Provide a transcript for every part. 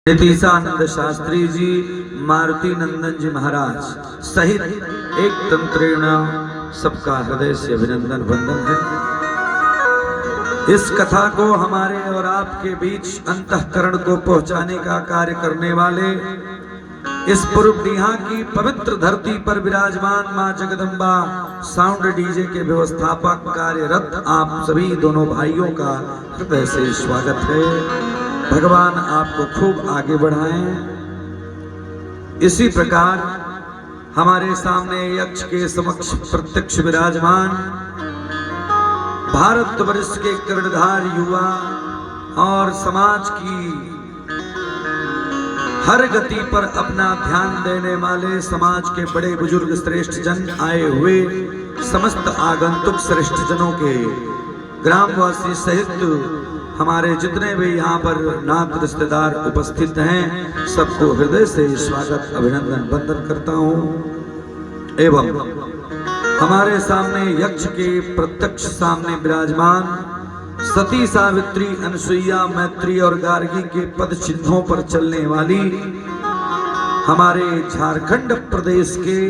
नीतीशानंद शास्त्री जी, मारुति नंदन जी महाराज सहित एक तंत्रेण सबका हृदय से अभिनंदन वंदन है। इस कथा को हमारे और आपके बीच अंतःकरण को पहुंचाने का कार्य करने वाले इस पूर्वडीहा की पवित्र धरती पर विराजमान मां जगदम्बा साउंड डीजे के व्यवस्थापक कार्यरत आप सभी दोनों भाइयों का हृदय से स्वागत है। भगवान आपको खूब आगे बढ़ाएं। इसी प्रकार हमारे सामने यक्ष के समक्ष प्रत्यक्ष विराजमान भारतवर्ष के कर्णधार युवा और समाज की हर गति पर अपना ध्यान देने वाले समाज के बड़े बुजुर्ग श्रेष्ठ जन आए हुए समस्त आगंतुक श्रेष्ठ जनों के ग्रामवासी सहित हमारे जितने भी यहाँ पर नात रिश्तेदार उपस्थित हैं, सबको हृदय से स्वागत अभिनंदन वंदन करता हूँ। एवं हमारे सामने यक्ष के प्रत्यक्ष सामने विराजमान सती सावित्री अनसुईया मैत्री और गार्गी के पद चिन्हों पर चलने वाली हमारे झारखंड प्रदेश के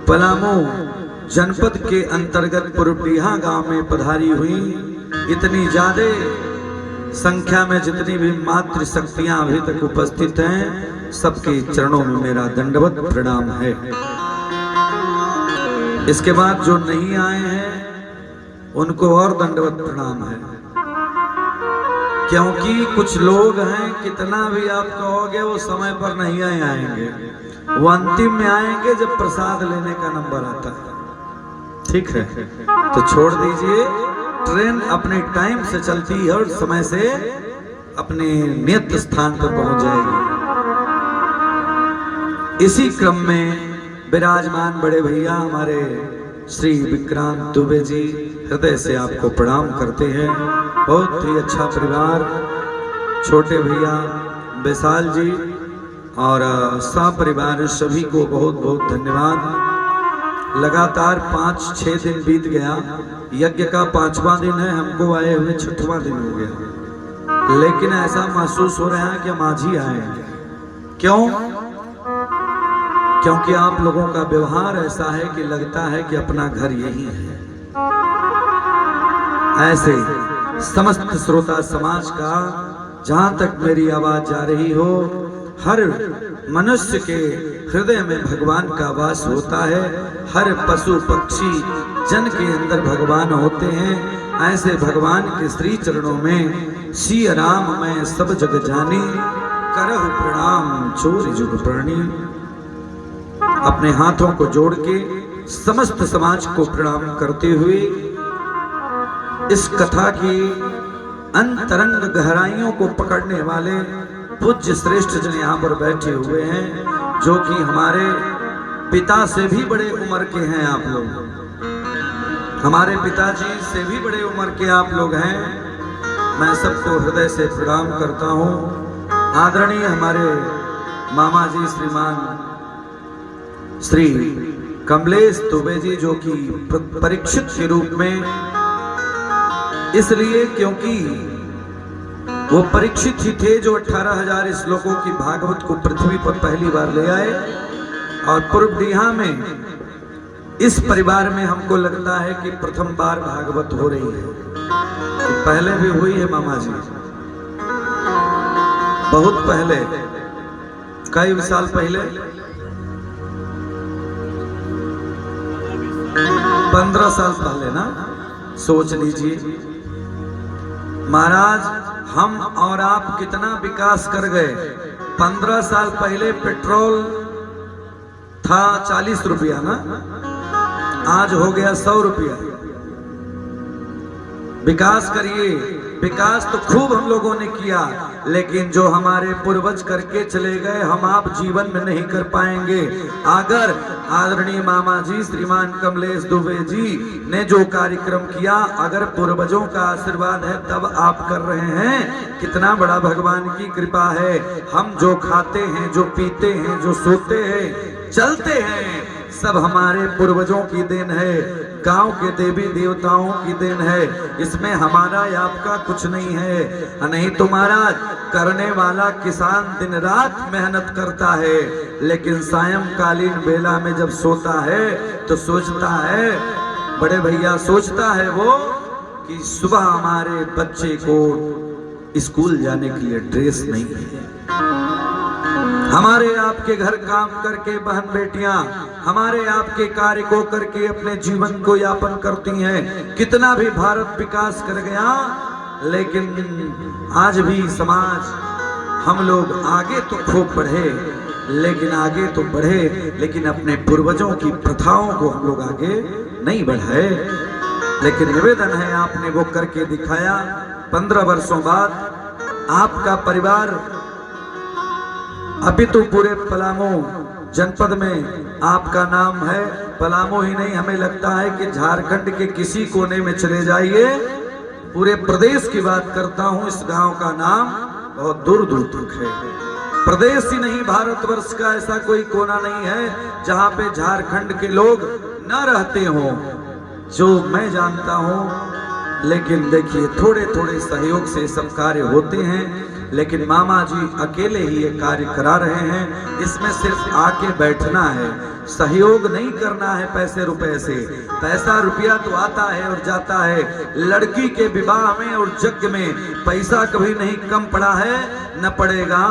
पलामू जनपद के अंतर्गत पूर्वडीहा गांव में पधारी हुई इतनी ज्यादा संख्या में जितनी भी मातृ शक्तियां अभी तक उपस्थित हैं, सबके चरणों में मेरा दंडवत प्रणाम है। इसके बाद जो नहीं आए हैं उनको और दंडवत प्रणाम है, क्योंकि कुछ लोग हैं कितना भी आप कहोगे वो समय पर नहीं आएंगे, वो अंतिम में आएंगे जब प्रसाद लेने का नंबर आता है। ठीक है, तो छोड़ दीजिए, ट्रेन अपने टाइम से चलती है और समय से अपने नियत स्थान पर पहुंच जाएगी। इसी क्रम में विराजमान बड़े भैया हमारे श्री विक्रांत दुबे जी हृदय से आपको प्रणाम करते हैं। बहुत ही अच्छा परिवार, छोटे भैया विशाल जी और सपरिवार सभी को बहुत बहुत धन्यवाद। लगातार 5-6 दिन बीत गया, यज्ञ का 5वां दिन है, हमको आए हुए 6वां दिन हो गया, लेकिन ऐसा महसूस हो रहा है कि हम आज ही आए हैं। क्यों? क्योंकि आप लोगों का व्यवहार ऐसा है कि लगता है कि अपना घर यही है। ऐसे समस्त श्रोता समाज का जहां तक मेरी आवाज जा रही हो, हर मनुष्य के हृदय में भगवान का वास होता है। हर पशु पक्षी जन के अंदर भगवान होते हैं। ऐसे भगवान के श्री चरणों में सिय राम मैं सब जग जानी, करहु प्रणाम चोर जुग प्राणी। अपने हाथों को जोड़ के समस्त समाज को प्रणाम करते हुए इस कथा की अंतरंग गहराइयों को पकड़ने वाले पूज्य श्रेष्ठ जन यहाँ पर बैठे हुए हैं, जो कि हमारे पिता से भी बड़े उम्र के हैं। आप लोग हमारे पिताजी से भी बड़े उम्र के आप लोग हैं। मैं सबको हृदय से प्रणाम करता हूँ। आदरणीय हमारे मामा जी श्रीमान श्री कमलेश दुबे जी, जो कि परीक्षित के रूप में इसलिए क्योंकि वो परीक्षित ही थे जो 18,000 श्लोकों की भागवत को पृथ्वी पर पहली बार ले आए। और पूर्वडीहा में इस परिवार में हमको लगता है कि प्रथम बार भागवत हो रही है। तो पहले भी हुई है मामा जी, बहुत पहले, कई साल पहले, 15 साल पहले ना, सोच लीजिए महाराज, हम और आप कितना विकास कर गए। 15 साल पहले पेट्रोल था 40 रुपया ना, आज हो गया 100 रुपया। विकास करिए, विकास तो खूब हम लोगों ने किया, लेकिन जो हमारे पूर्वज करके चले गए हम आप जीवन में नहीं कर पाएंगे। अगर आदरणीय मामा जी श्रीमान कमलेश दुबे जी ने जो कार्यक्रम किया, अगर पूर्वजों का आशीर्वाद है तब आप कर रहे हैं, कितना बड़ा भगवान की कृपा है। हम जो खाते हैं, जो पीते हैं, जो सोते हैं, चलते हैं, सब हमारे पूर्वजों की देन है। गांव के देवी देवताओं की देन है, इसमें हमारा या आपका कुछ नहीं है। नहीं तो महाराज, करने वाला किसान दिन रात मेहनत करता है, लेकिन सायंकालीन बेला में जब सोता है तो सोचता है, बड़े भैया सोचता है वो कि सुबह हमारे बच्चे को स्कूल जाने के लिए ड्रेस नहीं है। हमारे आपके घर काम करके बहन बेटियां हमारे आपके कार्य को करके अपने जीवन को यापन करती हैं। कितना भी भारत विकास कर गया, लेकिन आज भी समाज, हम लोग आगे तो खूब बढ़े, लेकिन आगे तो बढ़े, लेकिन अपने पूर्वजों की प्रथाओं को हम लोग आगे नहीं बढ़ाए। लेकिन निवेदन है, आपने वो करके दिखाया। 15 वर्षों बाद आपका परिवार अभी तो पूरे पलामू जनपद में आपका नाम है। पलामू ही नहीं, हमें लगता है कि झारखंड के किसी कोने में चले जाइए, पूरे प्रदेश की बात करता हूं, इस गांव का नाम बहुत दूर दूर तक है। प्रदेश ही नहीं, भारतवर्ष का ऐसा कोई कोना नहीं है जहां पे झारखंड के लोग न रहते हों, जो मैं जानता हूं। लेकिन देखिए, थोड़े थोड़े सहयोग से सब कार्य होते हैं, लेकिन मामा जी अकेले ही ये कार्य करा रहे हैं। इसमें सिर्फ आके बैठना है, सहयोग नहीं करना है पैसे रुपए से। पैसा रुपया तो आता है और जाता है। लड़की के विवाह में और यज्ञ में पैसा कभी नहीं कम पड़ा है, न पड़ेगा।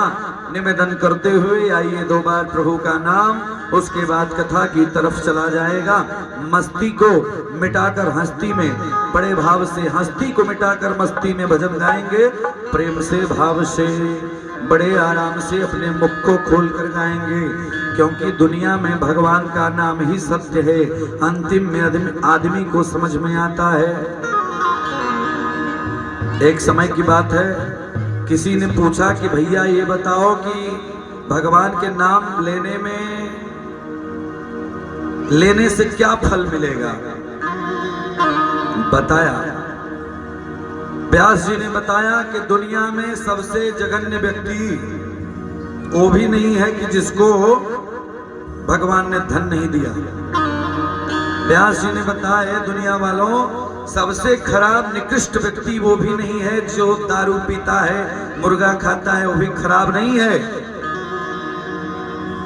निवेदन करते हुए आइए 2 बार प्रभु का नाम, उसके बाद कथा की तरफ चला जाएगा। मस्ती को मिटाकर हस्ती में, बड़े भाव से हस्ती को मिटाकर मस्ती में भजन गाएंगे। प्रेम से, भाव से, बड़े आराम से अपने मुख को खोल कर गाएंगे, क्योंकि दुनिया में भगवान का नाम ही सत्य है। अंतिम में आदमी को समझ में आता है। एक समय की बात है, किसी ने पूछा कि भैया ये बताओ कि भगवान के नाम लेने से क्या फल मिलेगा। बताया, व्यास जी ने बताया कि दुनिया में सबसे जघन्य व्यक्ति वो भी नहीं है कि जिसको भगवान ने धन नहीं दिया। व्यास जी ने बताया, दुनिया वालों, सबसे खराब निकृष्ट व्यक्ति वो भी नहीं है जो दारू पीता है, मुर्गा खाता है, वो भी खराब नहीं है।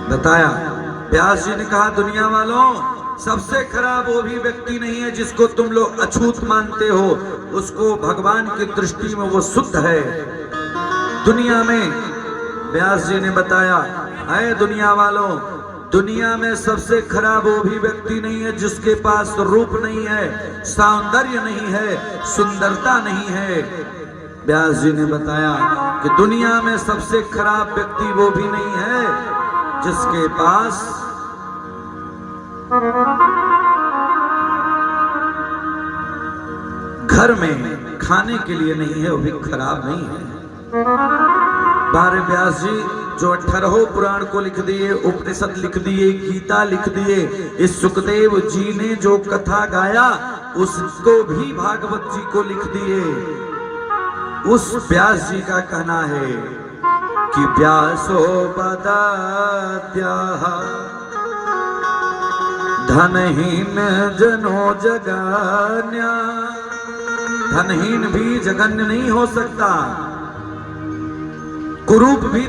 बताया, व्यास जी ने कहा, दुनिया वालों, सबसे खराब वो भी व्यक्ति नहीं है जिसको तुम लोग अछूत मानते हो, उसको भगवान की दृष्टि में वो शुद्ध है। दुनिया में, व्यास जी ने बताया, है दुनिया वालों, दुनिया में सबसे खराब वो भी व्यक्ति नहीं है जिसके पास रूप नहीं है, सौंदर्य नहीं है, सुंदरता नहीं है। व्यास जी ने बताया कि दुनिया में सबसे खराब व्यक्ति वो भी नहीं है जिसके पास घर में खाने के लिए नहीं है, वो भी खराब नहीं है। बारे व्यास जी जो 18 पुराण को लिख दिए, उपनिषद लिख दिए, गीता लिख दिए, इस सुखदेव जी ने जो कथा गाया उसको भी भागवत जी को लिख दिए। उस व्यास जी का कहना है कि व्यासो बदात्याः धनहीन जनो जगन्या। धनहीन भी जगन्य नहीं हो सकता, कुरूप भी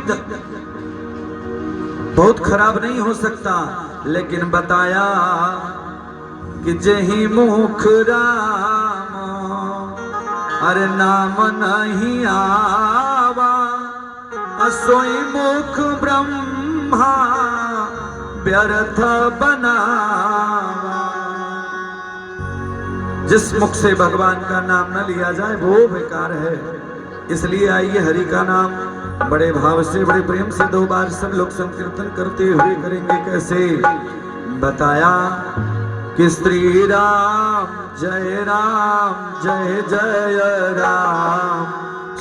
बहुत खराब नहीं हो सकता। लेकिन बताया कि जही मुख राम अरे नाम नहीं आवा, असोई मुख ब्रह्मा व्यर्थ बनावा। जिस मुख से भगवान का नाम न लिया जाए वो बेकार है। इसलिए आइए हरि का नाम बड़े भाव से, बड़े प्रेम से 2 बार सब लोग संकीर्तन करते हुए करेंगे। कैसे? बताया कि श्री राम जय जय राम,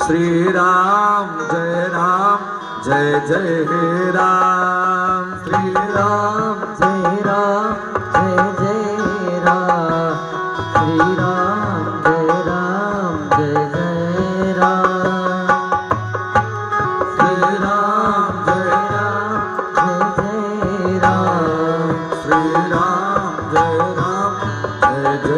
श्री राम जय जय राम, श्री राम जय जय राम, श्री राम जय जय राम, श्री राम जय जय राम, श्री राम जय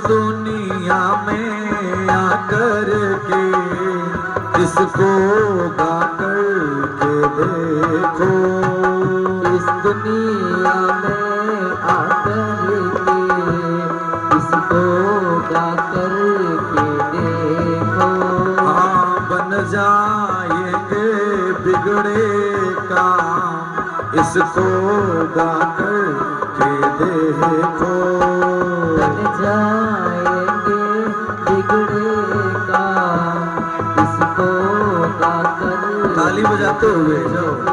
दुनिया में आकर के किसको गा कर के देखो, इस दुनिया में आकर के इसको गा कर के देखो। हाँ बन जाएंगे बिगड़े काम, इसको गा कर के देखो। बन जाएंगे बिगड़े काम, इसको गा कर ताली बजाते हुए जाओ।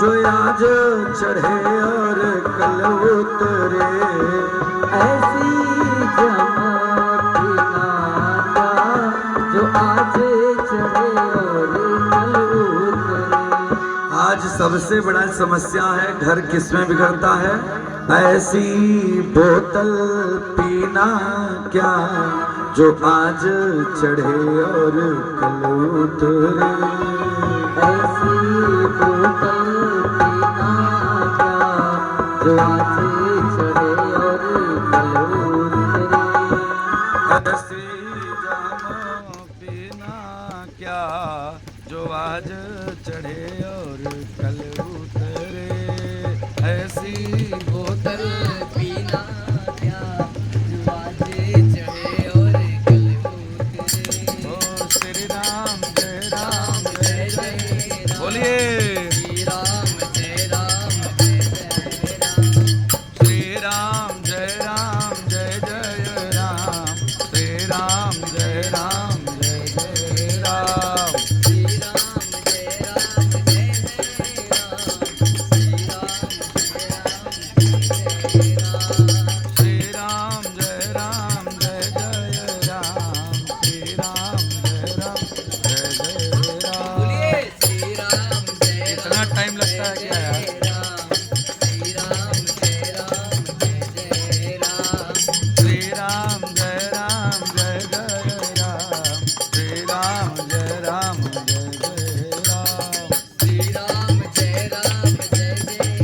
जो आज चढ़े और कल उतरे, ऐसी जमाती नाता जो आज चढ़े और कल उतरे। आज सबसे बड़ा समस्या है घर किसमें बिगड़ता है, ऐसी बोतल पीना क्या जो आज चढ़े और कल उतरे। ऐसी बोतल पीना क्या जो आज चढ़े और कल उतरे। ऐसी जाम पीना क्या जो आज चढ़े और कल उतरे। ऐसी बोतल पीना क्या जो आज चढ़े और कल उतरे। ओ श्री राम जय राम जय जय बोलिए। श्री राम जय राम जय जय राम। श्री राम जय राम जय जय राम। श्री राम जय राम जय जय राम। श्री राम जय राम जय जय राम। श्री राम जय राम जय जय राम। श्री राम जय राम जय जय राम। बोलिए श्री राम जय इतना टाइम लगता है क्या यार। श्री राम जय राम जय जय राम। श्री राम जय राम जय जय राम। श्री राम जय राम जय जय राम। श्री राम जय राम जय जय राम।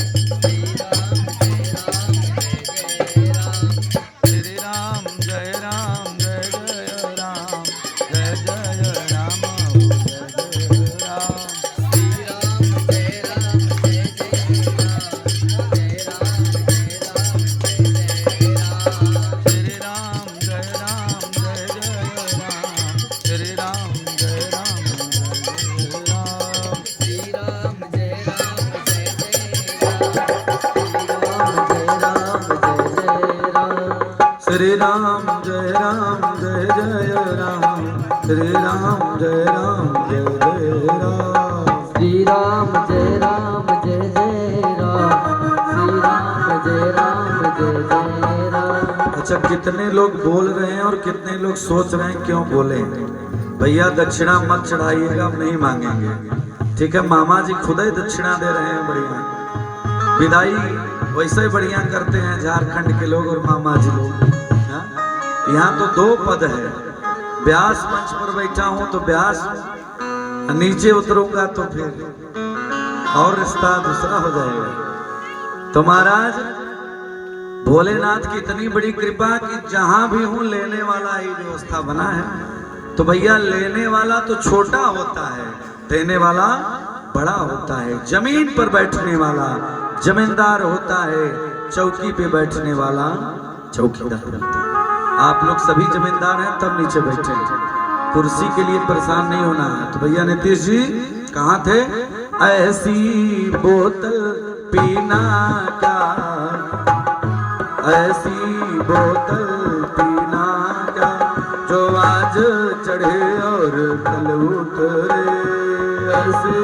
श्री राम जय राम जय जय राम। श्री राम जय राम जय जय राम। जय जय राम जय जय राम। श्री राम जय राम जय जय राम। जय राम जय राम जय जय राम। श्री राम जय राम जय जय राम। श्री राम जय राम जय जय राम। श्री राम जय राम जय जय राम। श्री राम जय राम जय जय राम। श्री राम जय राम जय जय राम। श्री राम जय राम जय जय राम। श्री राम जय राम जय जय राम। अच्छा कितने लोग बोल रहे हैं और कितने लोग सोच रहे हैं क्यों बोले। भैया दक्षिणा मत चढ़ाइएगा, हम नहीं मांगेंगे, ठीक है। मामा जी खुद ही दक्षिणा दे रहे हैं, बढ़िया विदाई वैसे ही बढ़िया करते हैं झारखंड के लोग और मामा जी लोग। हाँ? यहाँ तो दो पद है, व्यास मंच पर बैठा हूँ तो व्यास, नीचे उतरूंगा तो फिर और रिश्ता दूसरा हो जाएगा। तो महाराज भोलेनाथ की इतनी बड़ी कृपा कि जहां भी हूं लेने वाला ही व्यवस्था बना है। तो भैया लेने वाला तो छोटा होता है, देने वाला बड़ा होता है। जमीन पर बैठने वाला जमींदार होता है, चौकी पे बैठने वाला चौकीदार होता है। आप लोग सभी जमींदार हैं तब नीचे बैठे, कुर्सी के लिए परेशान नहीं होना है। तो भैया नीतीश जी कहाँ थे। ऐसी बोतल पीना क्या ऐसी बोतल पीना क्या जो आज चढ़े और कल उतरे। ऐसी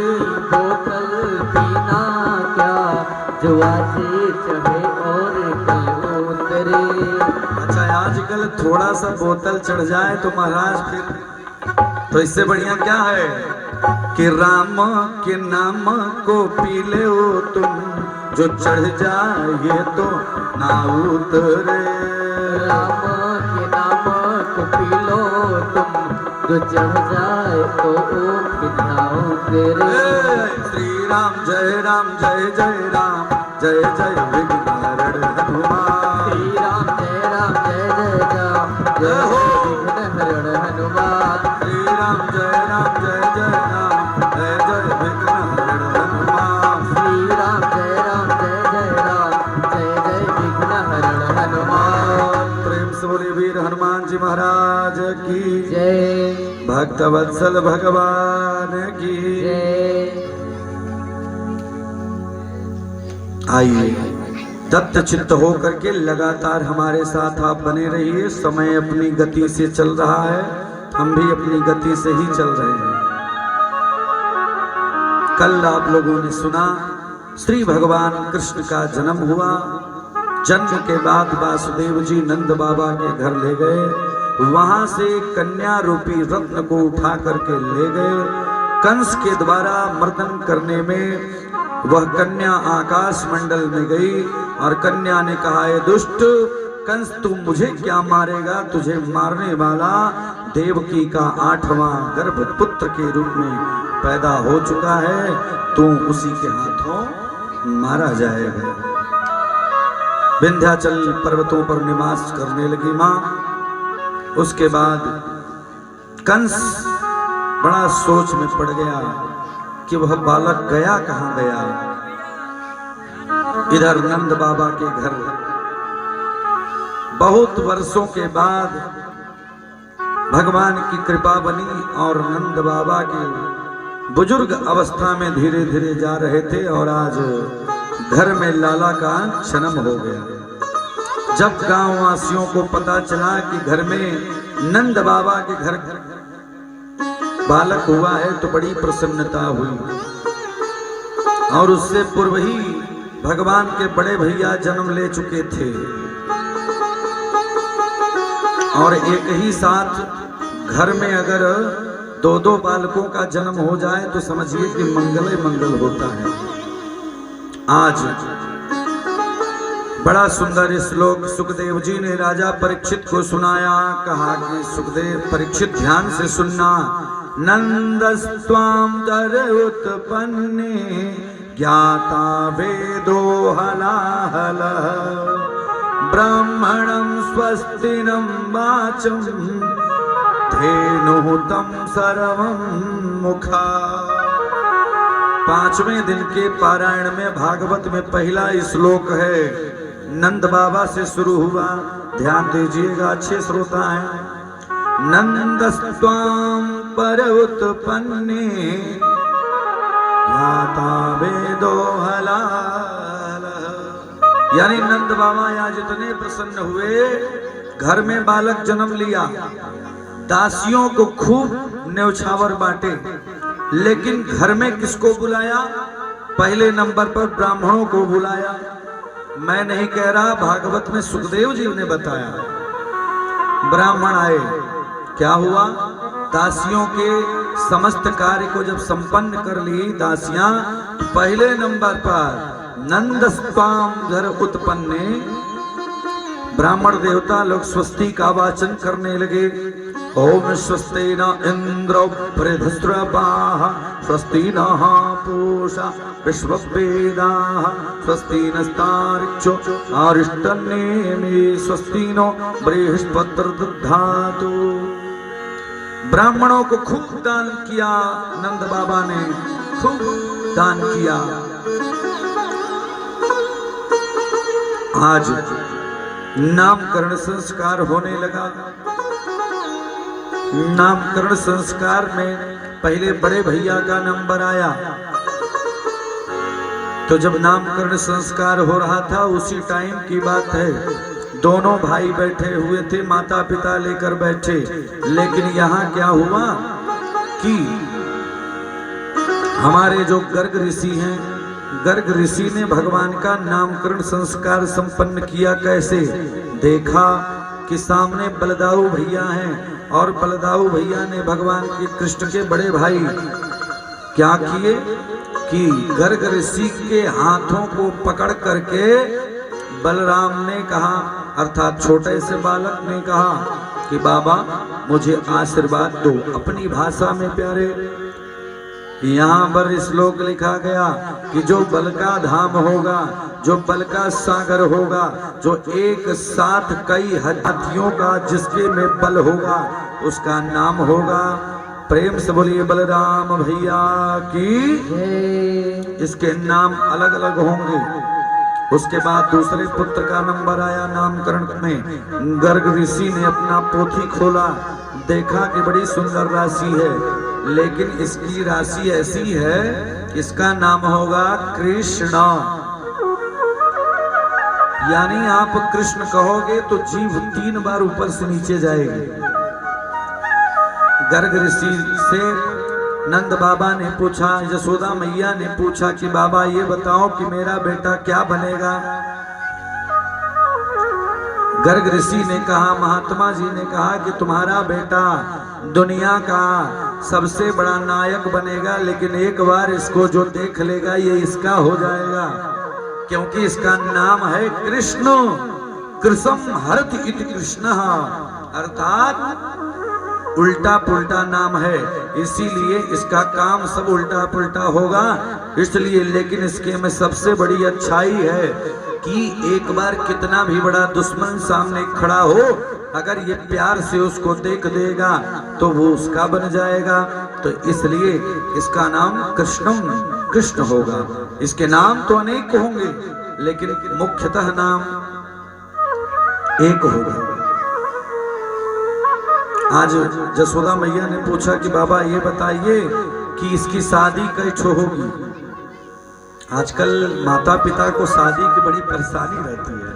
बोतल पीना क्या जो आज चढ़े और कल उतरे। अच्छा आजकल थोड़ा सा बोतल चढ़ जाए तो महाराज फिर तो इससे बढ़िया क्या है कि राम के नाम को पी ले तुम जो चढ़ जाए तो ना उतरे। राम के नाम को पी लो तुम जो चढ़ जाए तो फिर ना उतरे। श्री राम जय जय राम जय जय विघ्नहरण हनुमान। श्री राम जय जय राम जय हो विघ्नहरण हनुमान। श्री राम जय राम जय जय विघ्नहरण हनुमान। श्री राम जय जय विघ्नहरण हनुमान। प्रेम से बोले वीर हनुमान जी महाराज की जय। भक्त वत्सल भगवान की जय। आइए दत्त चित्त होकर के लगातार हमारे साथ आप बने रहिए। समय अपनी गति से चल रहा है, हम भी अपनी गति से ही चल रहे हैं। कल आप लोगों ने सुना श्री भगवान कृष्ण का जन्म हुआ। जन्म के बाद वासुदेव जी नंद बाबा के घर ले गए। वहां से कन्या रूपी रत्न को उठा करके ले गए। कंस के द्वारा मर्दन करने में वह कन्या आकाश मंडल में गई और कन्या ने कहा, ए दुष्ट कंस तू मुझे क्या मारेगा, तुझे मारने वाला देवकी का 8वां गर्भ पुत्र के रूप में पैदा हो चुका है, तू उसी के हाथों मारा जाएगा। विंध्याचल पर्वतों पर निवास करने लगी मां। उसके बाद कंस बड़ा सोच में पड़ गया कि वह बालक गया कहां गया। इधर नंद बाबा के घर बहुत वर्षों के बाद भगवान की कृपा बनी और नंद बाबा के बुजुर्ग अवस्था में धीरे धीरे जा रहे थे और आज घर में लाला का जन्म हो गया। जब गांव वासियों को पता चला कि घर में नंद बाबा के घर बालक हुआ है तो बड़ी प्रसन्नता हुई। और उससे पूर्व ही भगवान के बड़े भैया जन्म ले चुके थे और एक ही साथ घर में अगर दो दो बालकों का जन्म हो जाए तो समझिए कि मंगल ही मंगल होता है। आज बड़ा सुंदर श्लोक सुखदेव जी ने राजा परीक्षित को सुनाया। कहा कि सुखदेव परीक्षित ध्यान से सुनना। नंदस्त्वां दर उत्पन्ने ज्ञाता वेदो हलाहलः ब्राह्मणं स्वस्तिनं वाचं धेनुः तं सर्वं मुखा। 5वें दिन के पारायण में भागवत में पहला श्लोक है, नंद बाबा से शुरू हुआ। ध्यान दीजिएगा अच्छे श्रोता हैं। नंदस्त्वां पर उत्पन्ने ज्ञाता वेदो हलालः। यानी नंद बाबा आज इतने प्रसन्न हुए, घर में बालक जन्म लिया, दासियों को खूब न्यौछावर बांटे, लेकिन घर में किसको बुलाया? पहले नंबर पर ब्राह्मणों को बुलाया। मैं नहीं कह रहा, भागवत में सुखदेव जी ने बताया। ब्राह्मण आए, क्या हुआ? दासियों के समस्त कार्य को जब संपन्न कर ली दासियां, पहले नंबर पर नंदस्त्वां घर उत्पन्ने, ब्राह्मण देवता लोग स्वस्ति का वाचन करने लगे। ओम स्वस्ति न इंद्र बृहस्पतिः स्वस्ति नः पूषा विश्ववेदाः स्वस्ति नस्तार्क्ष्यो अरिष्टनेमि स्वस्ति नो बृहस्पतिर्दधातु। ब्राह्मणों को खूब दान किया नंद बाबा ने, खूब दान किया। आज नामकरण संस्कार होने लगा। नामकरण संस्कार में पहले बड़े भैया का नंबर आया। तो जब नामकरण संस्कार हो रहा था उसी टाइम की बात है, दोनों भाई बैठे हुए थे, माता पिता लेकर बैठे। लेकिन यहाँ क्या हुआ कि हमारे जो गर्ग ऋषि हैं, गर्ग ऋषि ने भगवान का नामकरण संस्कार संपन्न किया। कैसे? देखा कि सामने बलदाऊ भैया हैं और बलदाऊ भैया ने भगवान के कृष्ण के बड़े भाई क्या किए कि गर्ग ऋषि के हाथों को पकड़ करके बलराम ने कहा, अर्थात छोटे से बालक ने कहा कि बाबा मुझे आशीर्वाद दो। अपनी भाषा में प्यारे, यहाँ पर श्लोक लिखा गया कि जो बल का धाम होगा, जो बल का सागर होगा, जो एक साथ कई हाथियों का जिसके में बल होगा, उसका नाम होगा। प्रेम से बोलिए बलराम भैया की। इसके नाम अलग अलग होंगे। उसके बाद दूसरे पुत्र का नंबर आया नामकरण में। गर्ग ऋषि ने अपना पोथी खोला, देखा कि बड़ी सुंदर राशि है, लेकिन इसकी राशि ऐसी है, इसका नाम होगा कृष्ण। यानी आप कृष्ण कहोगे तो जीभ 3 बार ऊपर से नीचे जाएगी। गर्ग ऋषि से नंद बाबा ने पूछा, यशोदा मैया ने पूछा कि बाबा ये बताओ कि मेरा बेटा क्या बनेगा। गर्ग ऋषि ने कहा, महात्मा जी ने कहा कि तुम्हारा बेटा दुनिया का सबसे बड़ा नायक बनेगा, लेकिन एक बार इसको जो देख लेगा ये इसका हो जाएगा, क्योंकि इसका नाम है कृष्ण। कृष्ण हरत इति कृष्ण, अर्थात उल्टा पुल्टा नाम है, इसीलिए इसका काम सब उल्टा पुल्टा होगा। इसलिए लेकिन इसके में सबसे बड़ी अच्छाई है कि एक बार कितना भी बड़ा दुश्मन सामने खड़ा हो, अगर ये प्यार से उसको देख देगा तो वो उसका बन जाएगा। तो इसलिए इसका नाम कृष्ण होगा। इसके नाम तो अनेक होंगे, लेकिन मुख्यतः नाम एक होगा। आज यशोदा मैया ने पूछा कि बाबा ये बताइए कि इसकी शादी कैसे होगी। आजकल माता पिता को शादी की बड़ी परेशानी रहती है,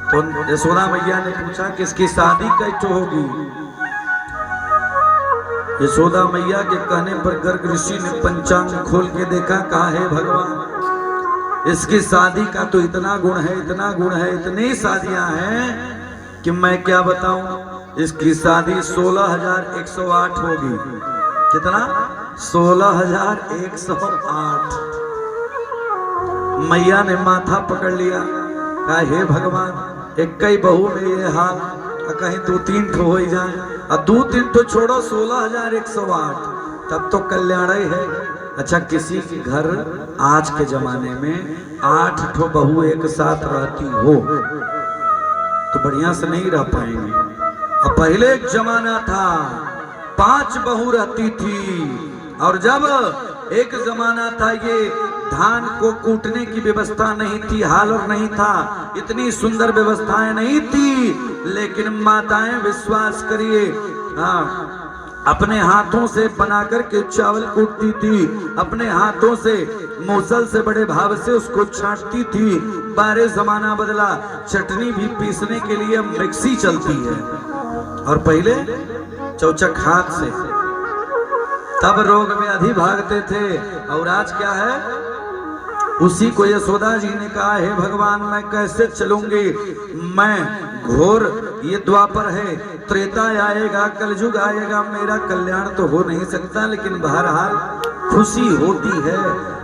तो यशोदा मैया ने पूछा कि इसकी शादी कैसे होगी। यशोदा मैया के कहने पर गर्ग ऋषि ने पंचांग खोल के देखा, कहा हे भगवान इसकी शादी का तो इतना गुण है, इतना गुण है, इतनी शादियां हैं कि मैं क्या बताऊं। इसकी शादी 16,108 होगी। कितना? 16,108। मैया ने माथा पकड़ लिया, कहा हे भगवान एक कई बहू में ये हाल, कहीं 2-3 ठो हो ही जाए, और 2-3 ठो छोड़ो 16,108, तब तो कल्याण ही है। अच्छा, किसी के घर आज के जमाने में 8 ठो बहू एक साथ रहती हो तो बढ़िया से नहीं रह पाएंगे। अब पहले एक जमाना था 5 बहू रहती थी, और जब एक जमाना था ये धान को कूटने की व्यवस्था नहीं थी, हालर नहीं था, इतनी सुंदर व्यवस्थाएं नहीं थी, लेकिन माताएं विश्वास करिए अपने हाथों से बना करके चावल कूटती थी, अपने हाथों से मूसल से बड़े भाव से उसको छांटती थी। बारे जमाना बदला, चटनी भी पीसने के लिए मिक्सी चलती है, और पहले चौचक हाथ से, तब रोग में अधि भागते थे। और आज क्या है, उसी को यशोदा जी ने कहा हे भगवान मैं कैसे चलूंगी, मैं घोर ये द्वापर है, त्रेता आएगा, कलयुग आएगा, मेरा कल्याण तो हो नहीं सकता। लेकिन बहरहाल खुशी होती है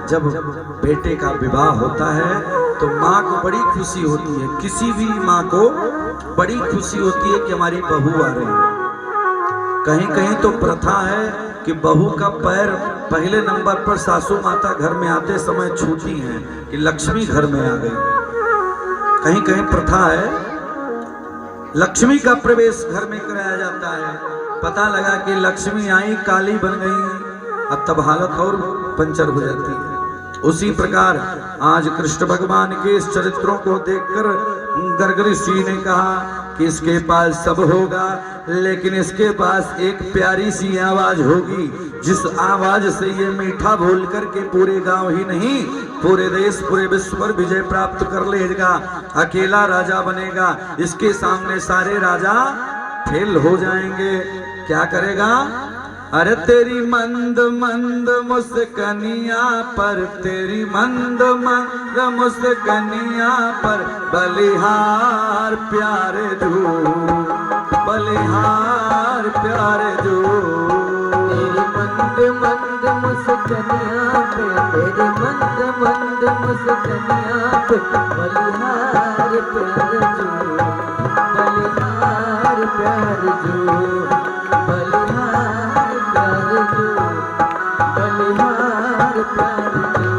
जब बेटे का विवाह होता है, तो माँ को बड़ी खुशी होती है, किसी भी माँ को बड़ी खुशी होती है कि हमारी बहू आ रही है। कहीं कहीं तो प्रथा है कि बहू का पैर पहले नंबर पर सासू माता घर में आते समय छूती हैं कि लक्ष्मी घर में आ गई। कहीं कहीं प्रथा है लक्ष्मी का प्रवेश घर में कराया जाता है। पता लगा कि लक्ष्मी आई, काली बन गई, अब तब हालत और पंचर हो जाती है। उसी प्रकार आज कृष्ण भगवान के इस चरित्रों को देखकर गर्ग ऋषि ने कहा कि इसके पास सब होगा, लेकिन इसके पास एक प्यारी सी आवाज होगी, जिस आवाज से ये मीठा बोल करके पूरे गांव ही नहीं पूरे देश पूरे विश्व पर विजय प्राप्त कर लेगा, अकेला राजा बनेगा, इसके सामने सारे राजा फेल हो जाएंगे। क्या करेगा? अरे तेरी मंद मंद मुस्कनिया पर, तेरी मंद मंद मुस्कनिया पर बलिहार प्यारे जो, बलिहार प्यारे जो। तेरी मंद मंद मुस्कनिया पे, तेरी मंद मंद मुस्कनिया पे बलिहार प्यार जो, बलिहार प्यार जो, बलिहार प्यार जो, बलिहार प्यार जो।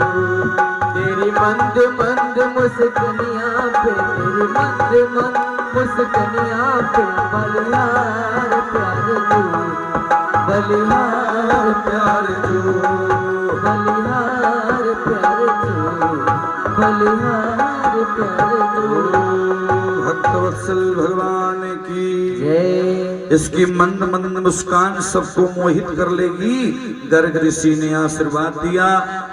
तेरी मंद मंद मुस्कनिया पे, तेरी मंद मंद मुस्कनिया पे बलिहार प्यार जो, बलिहार प्यार जो, बलिहार प्यार जो, बलिहार प्यार जो। भक्तवत्सल भगवान की जय। इसकी मंद मंद मुस्कान सबको मोहित कर लेगी। गर्ग ऋषि ने आशीर्वाद दिया,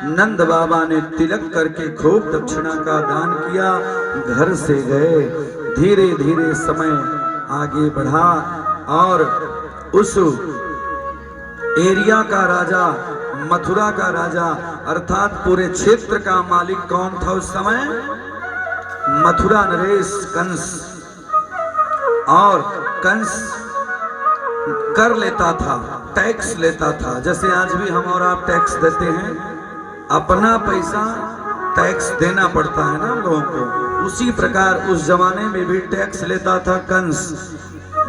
नंद बाबा ने तिलक करके खूब दक्षिणा का दान किया, घर से गए। धीरे धीरे समय आगे बढ़ा और उस एरिया का राजा, मथुरा का राजा अर्थात पूरे क्षेत्र का मालिक कौन था उस समय? मथुरा नरेश कंस। और कंस कर लेता था, टैक्स लेता था, जैसे आज भी हम और आप टैक्स देते हैं, अपना पैसा टैक्स देना पड़ता है ना हम लोगों को। उसी प्रकार उस जमाने में भी टैक्स लेता था कंस।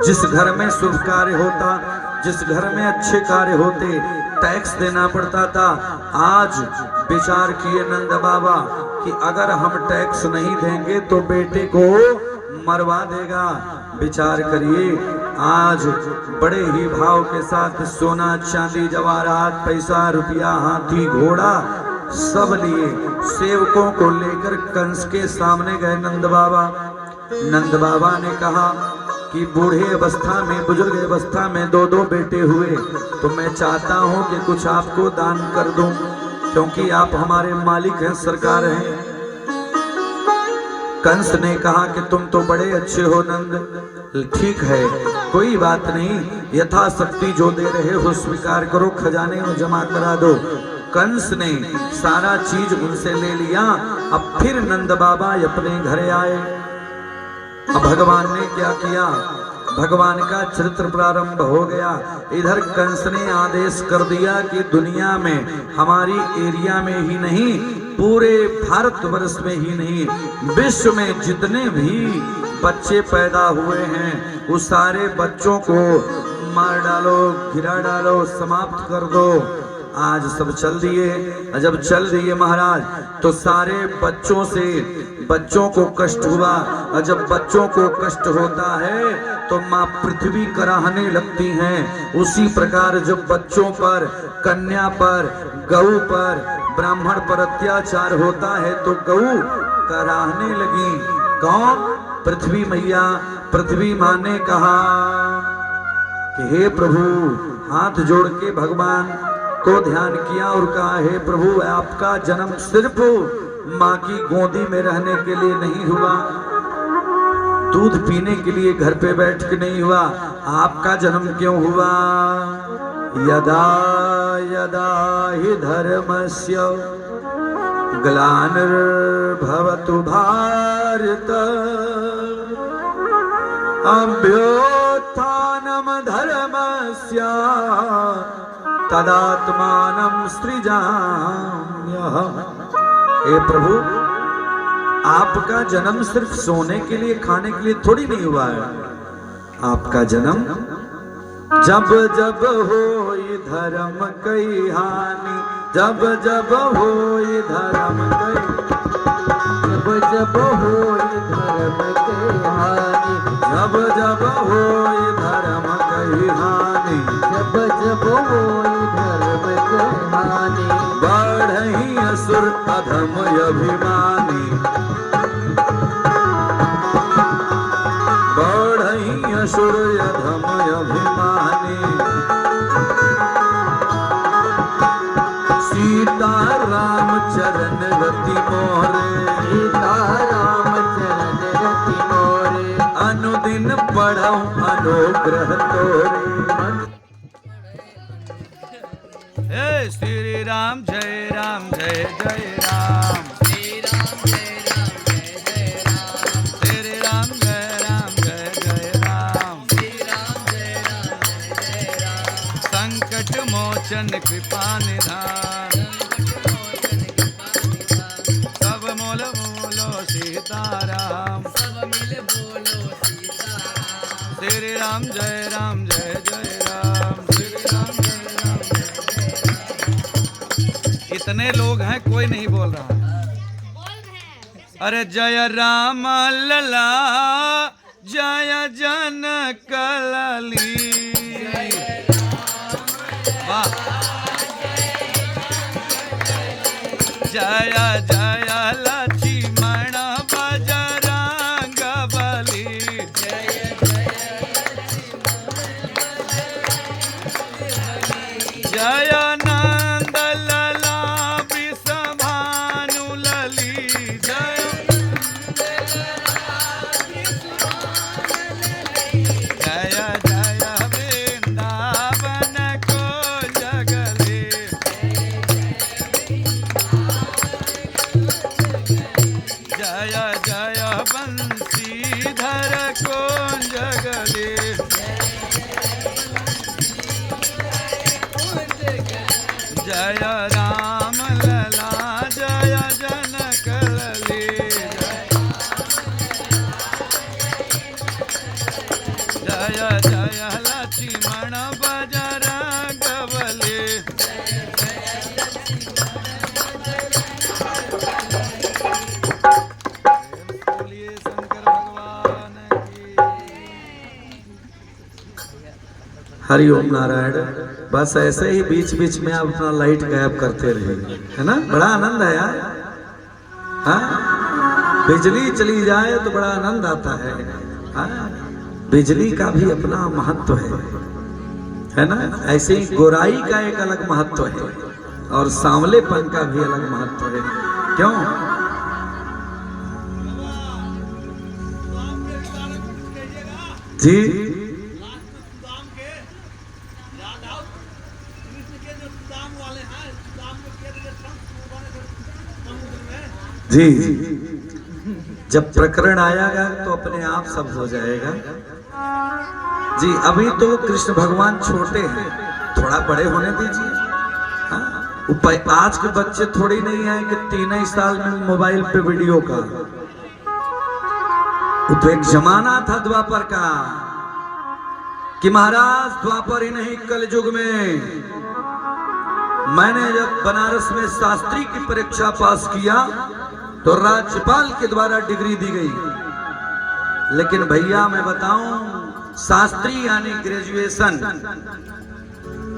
जिस घर में शुभ कार्य होता, जिस घर में अच्छे कार्य होते, टैक्स देना पड़ता था। आज विचार किए नंद बाबा कि अगर हम टैक्स नहीं देंगे तो बेटे को मरवा देगा। विचार करिए, आज बड़े ही भाव के साथ सोना चांदी जवाहरात पैसा रुपया हाथी घोड़ा सब लिए सेवकों को लेकर कंस के सामने गए नंद बाबा। नंद बाबा ने कहा कि बूढ़े अवस्था में, बुजुर्ग अवस्था में दो दो बेटे हुए, तो मैं चाहता हूं कि कुछ आपको दान कर दूं, क्योंकि आप हमारे मालिक हैं, सरकार हैं। कंस ने कहा कि तुम तो बड़े अच्छे हो नंद, ठीक है कोई बात नहीं, यथाशक्ति जो दे रहे हो स्वीकार करो, खजाने में जमा करा दो। कंस ने सारा चीज उनसे ले लिया। अब फिर नंद बाबा अपने घर आए। अब भगवान ने क्या किया? भगवान का चरित्र प्रारंभ हो गया। इधर कंस ने आदेश कर दिया कि दुनिया में, हमारी एरिया में ही नहीं, पूरे भारतवर्ष में ही नहीं, विश्व में जितने भी बच्चे पैदा हुए हैं उस सारे बच्चों को मार डालो, गिरा डालो, समाप्त कर दो। आज सब चल दिए। जब चल दिए महाराज तो सारे बच्चों से बच्चों को कष्ट हुआ, और जब बच्चों को कष्ट होता है तो माँ पृथ्वी कराहने लगती हैं। उसी प्रकार जब बच्चों पर, कन्या पर, गऊ पर, ब्राह्मण पर अत्याचार होता है तो गऊ कराहने लगी। कौन? पृथ्वी मैया। पृथ्वी माँ ने कहा कि हे प्रभु, हाथ जोड़ के भगवान को ध्यान किया और कहा, हे प्रभु, आपका जन्म सिर्फ माँ की गोदी में रहने के लिए नहीं हुआ, दूध पीने के लिए घर पे बैठ के नहीं हुआ, आपका जन्म क्यों हुआ? यदा यदा हि धर्मस्य ग्लानिर्भवतु भारत अभ्युत्थानं धर्मस्य तदात्मानं सृजाम्यहम्। हे प्रभु, आपका जन्म सिर्फ सोने के लिए, खाने के लिए थोड़ी नहीं हुआ है। आपका जन्म जब जब होई धर्म कई हानि, जब जब होई धर्म कई, जब जब होई धर्म कई हानि, जब जब होई धर्म कई हानि, जब जब होई धर्म कई हानि, बढ़ही असुर अधम अभिमानी, बढ़ही असुर अधम अभिमानी। सीता राम चरण रति मोरे, सीताराम चरण रति मोरे, अनुदिन पढ़ऊं अनुग्रह तोरे। हे श्री राम जय जय राम, श्री राम जय जय राम, श्री राम जय जय राम, श्री राम जय जय राम, संकट मोचन कृपा निधान, सब मोल बोलो सीताराम, सब मिल बोलो सीताराम, श्री राम जय जय राम, श्री राम जय इतने लोग हैं कोई नहीं बोल रहा है। अरे जय राम लला जय जनक लली, वाह जय जय लक्ष्मण बजरंग बली, जय नंद लला विषभानु लली, जय जय जय वृंदावन को जगले, जय जय बंशीधर को जगले, जय राम लला जय जनक लली, जय जय लक्ष्मण बजरंग बली। बोलिए शंकर भगवान की। हरिओम नारायण। बस ऐसे ही बीच बीच में आप अपना लाइट गायब करते रहिए, है ना। बड़ा आनंद है यार, हाँ बिजली चली जाए तो बड़ा आनंद आता है, हाँ बिजली का भी अपना महत्व है ना। ऐसे ही गोराई का एक अलग महत्व है और सांवलेपन का भी अलग महत्व है। क्यों? जी जी जब प्रकरण आएगा तो अपने आप सब हो जाएगा जी। अभी तो कृष्ण भगवान छोटे हैं, थोड़ा बड़े होने दीजिए। हाँ? आज के बच्चे थोड़ी नहीं है कि 3 साल में मोबाइल पे वीडियो का। वो तो एक जमाना था द्वापर का कि महाराज द्वापर ही नहीं कलयुग में मैंने जब बनारस में शास्त्री की परीक्षा पास किया तो राज्यपाल के द्वारा डिग्री दी गई। लेकिन भैया मैं बताऊं, शास्त्री यानी ग्रेजुएशन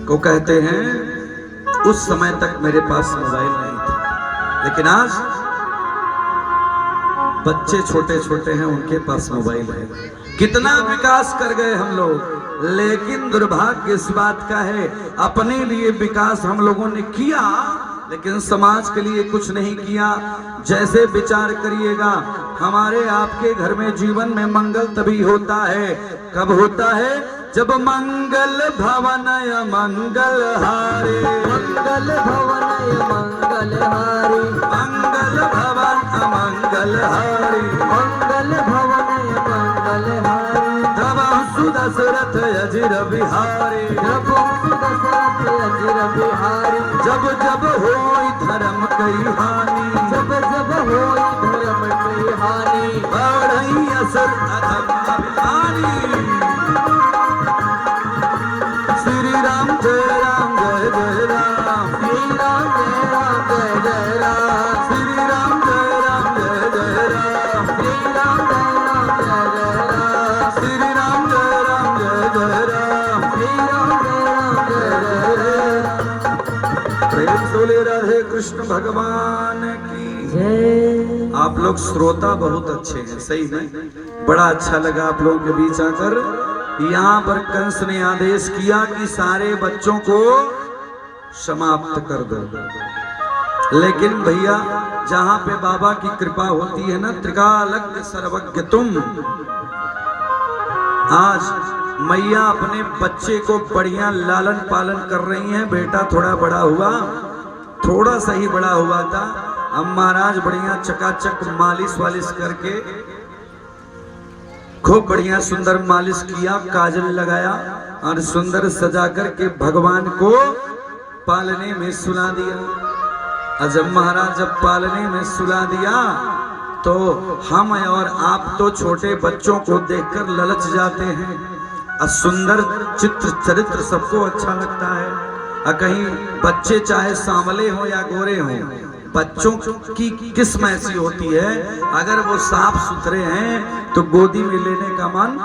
को कहते हैं। उस समय तक मेरे पास मोबाइल नहीं था, लेकिन आज बच्चे छोटे छोटे हैं, उनके पास मोबाइल है। कितना विकास कर गए हम लोग, लेकिन दुर्भाग्य इस बात का है अपने लिए विकास हम लोगों ने किया लेकिन समाज के लिए कुछ नहीं किया। जैसे विचार करिएगा, हमारे आपके घर में जीवन में मंगल तभी होता है, कब होता है? जब मंगल भवनय मंगल हारे, मंगल भवनय मंगल हारे, मंगल भवन अमंगल हारे, मंगल भवनय मंगल हारे, तब सुदशरथ अजिर बिहारी, जब सुदशरथ अजिर बिहारी, जब जब होई धर्म कई हानि, जब जब होई धर्म की हानि, बढ़ई असर अधम अभिमानी। श्री राम जय जय राम, श्री राम जय जय राम, श्री राम जय जय राम, श्री राम जय जय राम, श्री राम जय राम, श्री राम जय जय राम। प्रेम से बोले राधे कृष्ण भगवान की जय। आप लोग श्रोता बहुत अच्छे हैं, सही में बड़ा अच्छा लगा आप लोगों के बीच आकर। यहाँ पर कंस ने आदेश किया कि सारे बच्चों को समाप्त कर दो, लेकिन भैया जहां पे बाबा की कृपा होती है ना, त्रिकालज्ञ सर्वज्ञ तुम। आज मैया अपने बच्चे को बढ़िया लालन पालन कर रही हैं। बेटा थोड़ा बड़ा हुआ, थोड़ा सा ही बड़ा हुआ था, अब महाराज बढ़िया चकाचक मालिश वालिश करके खूब बढ़िया सुंदर मालिश किया, काजल लगाया और सुंदर सजा करके भगवान को पालने में सुला दिया। और जब महाराज जब पालने में सुला दिया तो हम और आप तो छोटे बच्चों को देखकर ललच जाते हैं। और सुंदर चित्र चरित्र सबको अच्छा लगता है। और कहीं बच्चे चाहे सांवले हो या गोरे हो, बच्चों की किस्म ऐसी होती है, अगर वो साफ सुथरे हैं तो गोदी में लेने का मन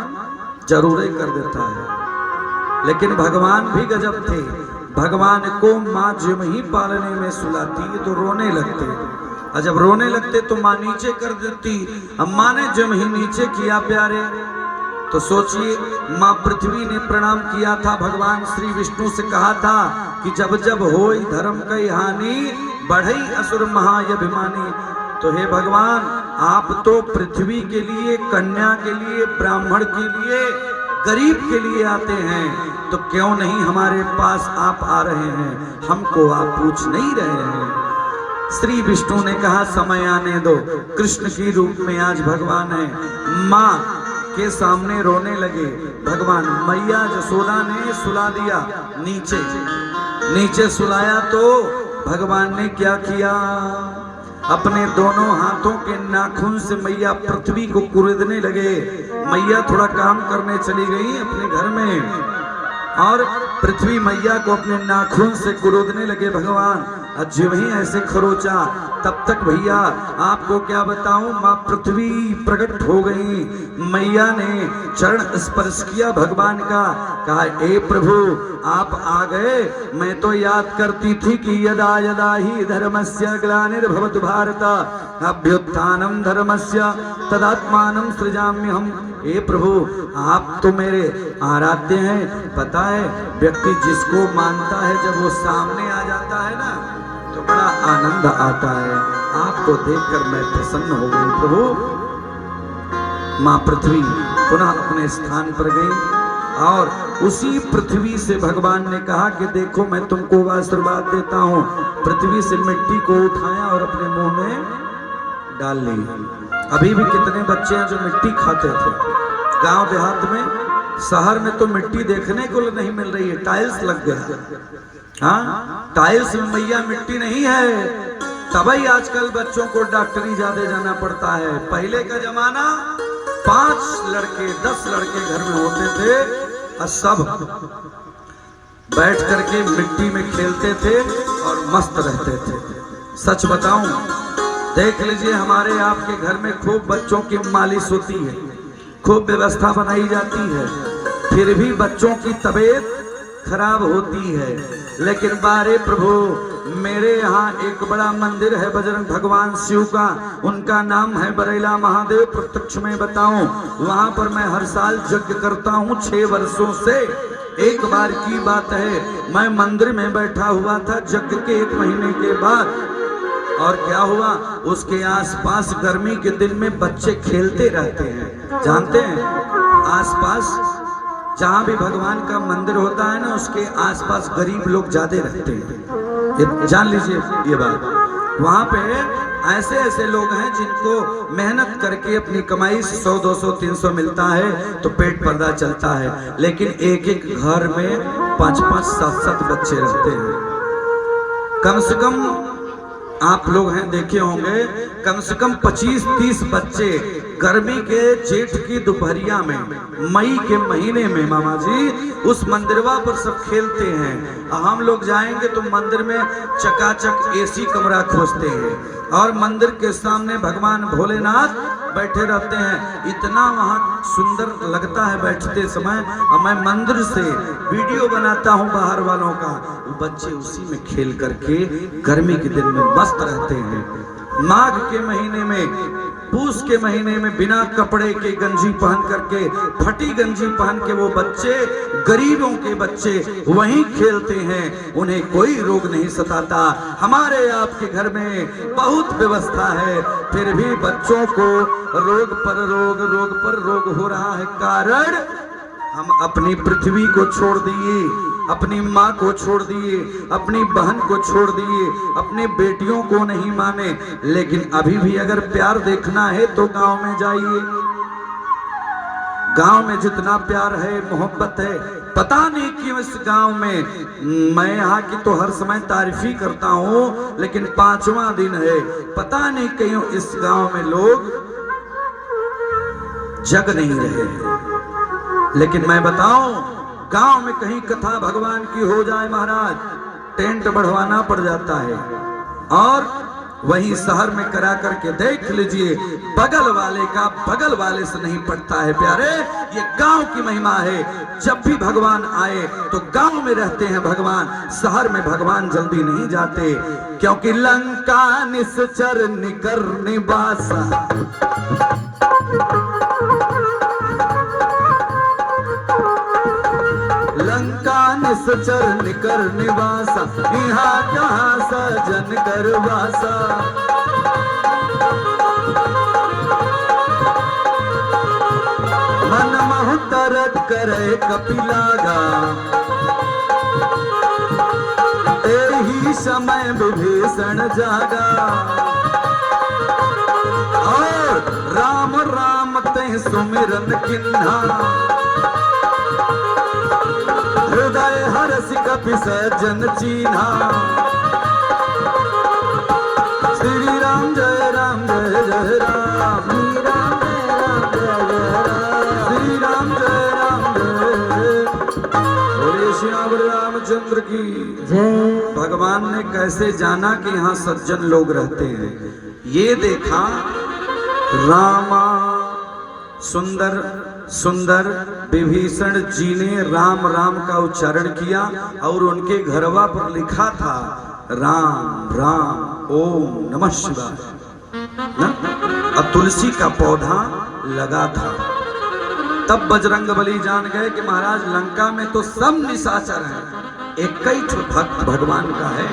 जरूर ही कर देता है। लेकिन भगवान भी गजब थे। भगवान को माँ जब ही पालने में सुलाती तो रोने लगते, और जब रोने लगते तो माँ नीचे कर देती। अब माँ ने जब ही नीचे किया प्यारे, तो सोचिए माँ पृथ्वी ने प्रणाम किया था। भगवान श्री विष्णु से कहा था कि जब जब होई धर्म कई हानि, बढ़ई असुर महाअभिमानी। तो हे भगवान, आप तो पृथ्वी के लिए, कन्या के लिए, ब्राह्मण के लिए, गरीब के लिए आते हैं, तो क्यों नहीं हमारे पास आप आ रहे हैं? हमको आप पूछ नहीं रहे हैं? श्री विष्णु ने कहा समय आने दो। कृष्ण की रूप में आज भगवान है। माँ के सामने रोने लगे भगवान। मैया जसोदा ने सुला दिया, नीचे नीचे सुलाया तो भगवान ने क्या किया, अपने दोनों हाथों के नाखून से मैया पृथ्वी को कुरेदने लगे। मैया थोड़ा काम करने चली गई अपने घर में, और पृथ्वी मैया को अपने नाखून से कुरेदने लगे भगवान। जब ही ऐसे खरोचा, तब तक भैया आपको क्या बताऊं, माँ पृथ्वी प्रकट हो गई। मैया ने चरण स्पर्श किया भगवान का, कहा ए प्रभु आप आ गए। मैं तो याद करती थी कि यदा यदा ही धर्मस्य ग्लानिर्भवतु भारत अभ्युत्थानम धर्मस्य तदात्मानं सृजाम्यहम्। हे प्रभु आप तो मेरे आराध्य हैं। पता है व्यक्ति जिसको मानता है, जब वो सामने आ जाता है ना तो बड़ा आनंद आता है। आपको देखकर मैं प्रसन्न हो गई प्रभु। माँ पृथ्वी पुनः अपने स्थान पर गई, और उसी पृथ्वी से भगवान ने कहा कि देखो मैं तुमको आशीर्वाद देता हूँ। पृथ्वी से मिट्टी को उठाया और अपने मुंह में डाल ली। अभी भी कितने बच्चे हैं जो मिट्टी खाते थे गांव देहात में। शहर में तो मिट्टी देखने को नहीं मिल रही है, टाइल्स लग गया। हाँ, टाइल्स में मैया मिट्टी नहीं है। तभी आजकल बच्चों को डॉक्टरी ज्यादा जाना पड़ता है। पहले का जमाना 5 लड़के 10 लड़के घर में होते थे, और सब बैठ करके मिट्टी में खेलते थे और मस्त रहते थे। सच बताऊं, देख लीजिए हमारे आपके घर में खूब बच्चों की मालिश होती है, खूब व्यवस्था बनाई जाती है, फिर भी बच्चों की तबीयत खराब होती है। लेकिन बारे प्रभु, मेरे यहाँ एक बड़ा मंदिर है बजरंग भगवान शिव का, उनका नाम है बरेला महादेव। प्रत्यक्ष में बताऊं, वहां पर मैं हर साल यज्ञ करता हूँ 6 वर्षों से। एक बार की बात है, मैं मंदिर में बैठा हुआ था यज्ञ के 1 महीने के बाद, और क्या हुआ, उसके आसपास गर्मी के दिन में बच्चे खेलते रहते हैं। जानते हैं, आसपास जहां भी भगवान का मंदिर होता है ना, उसके आसपास गरीब लोग ज्यादा रहते हैं। ये जान लीजिए ये बात। वहां पे ऐसे ऐसे लोग हैं जिनको मेहनत करके अपनी कमाई से 100, 200, 300 मिलता है तो पेट पर्दा चलता है। लेकिन एक एक घर में 5-5, 7-7 बच्चे रहते हैं। कम से कम आप लोग हैं देखे होंगे, कम से कम 25-30 बच्चे गर्मी के जेठ की दोपहरिया में, मई के महीने में मामा जी उस मंदिरवा पर सब खेलते हैं। हम लोग जाएंगे तो मंदिर में चकाचक एसी कमरा खोजते हैं, और मंदिर के सामने भगवान भोलेनाथ बैठे रहते हैं। इतना वहाँ सुंदर लगता है बैठते समय। और मैं मंदिर से वीडियो बनाता हूँ बाहर वालों का, बच्चे उसी में खेल करके गर्मी के दिन में मस्त रहते हैं। माघ के महीने में पूस के महीने में बिना कपड़े के गंजी पहन करके, फटी गंजी पहन के वो बच्चे, गरीबों के बच्चे वहीं खेलते हैं, उन्हें कोई रोग नहीं सताता। हमारे आपके घर में बहुत व्यवस्था है, फिर भी बच्चों को रोग पर रोग, रोग पर रोग हो रहा है। कारण हम अपनी पृथ्वी को छोड़ दिए, अपनी माँ को छोड़ दिए, अपनी बहन को छोड़ दिए, अपने बेटियों को नहीं माने। लेकिन अभी भी अगर प्यार देखना है तो गांव में जाइए। गांव में जितना प्यार है, मोहब्बत है, पता नहीं क्यों इस गांव में, मैं यहाँ की तो हर समय तारीफ ही करता हूँ, लेकिन 5वां दिन है, पता नहीं क्यों इस गांव में लोग जग नहीं रहे हैं। लेकिन मैं बताऊं, गांव में कहीं कथा भगवान की हो जाए महाराज, टेंट बढ़वाना पड़ जाता है, और वहीं शहर में करा करके देख लीजिए, बगल वाले का बगल वाले से नहीं पड़ता है। प्यारे, ये गांव की महिमा है। जब भी भगवान आए तो गांव में रहते हैं भगवान, शहर में भगवान जल्दी नहीं जाते, क्योंकि लंका निश्चर निकर निवासा, लंका निश्चर निकर निवासा, यहाँ कहाँ सजन करवासा। मन महु तरत करे कपिलागा, एही समय विभीषण जागा। और राम राम ते सुमिरन किन्हा, हृदय हरसि कपि सज्जन चीन्हा। श्री राम जय राम जय जय राम, श्री राम जय राम जय जय राम, श्री राम जय राम जय। बोले श्याम रामचंद्र की जय। भगवान ने कैसे जाना कि यहाँ सज्जन लोग रहते हैं? ये देखा, रामा सुंदर सुंदर विभीषण जी ने राम राम का उच्चारण किया, और उनके घरवा पर लिखा था राम राम ओम नमः शिवाय, और तुलसी का पौधा लगा था। तब बजरंगबली जान गए कि महाराज लंका में तो सब निशाचर हैं, एक ही भक्त भगवान का है।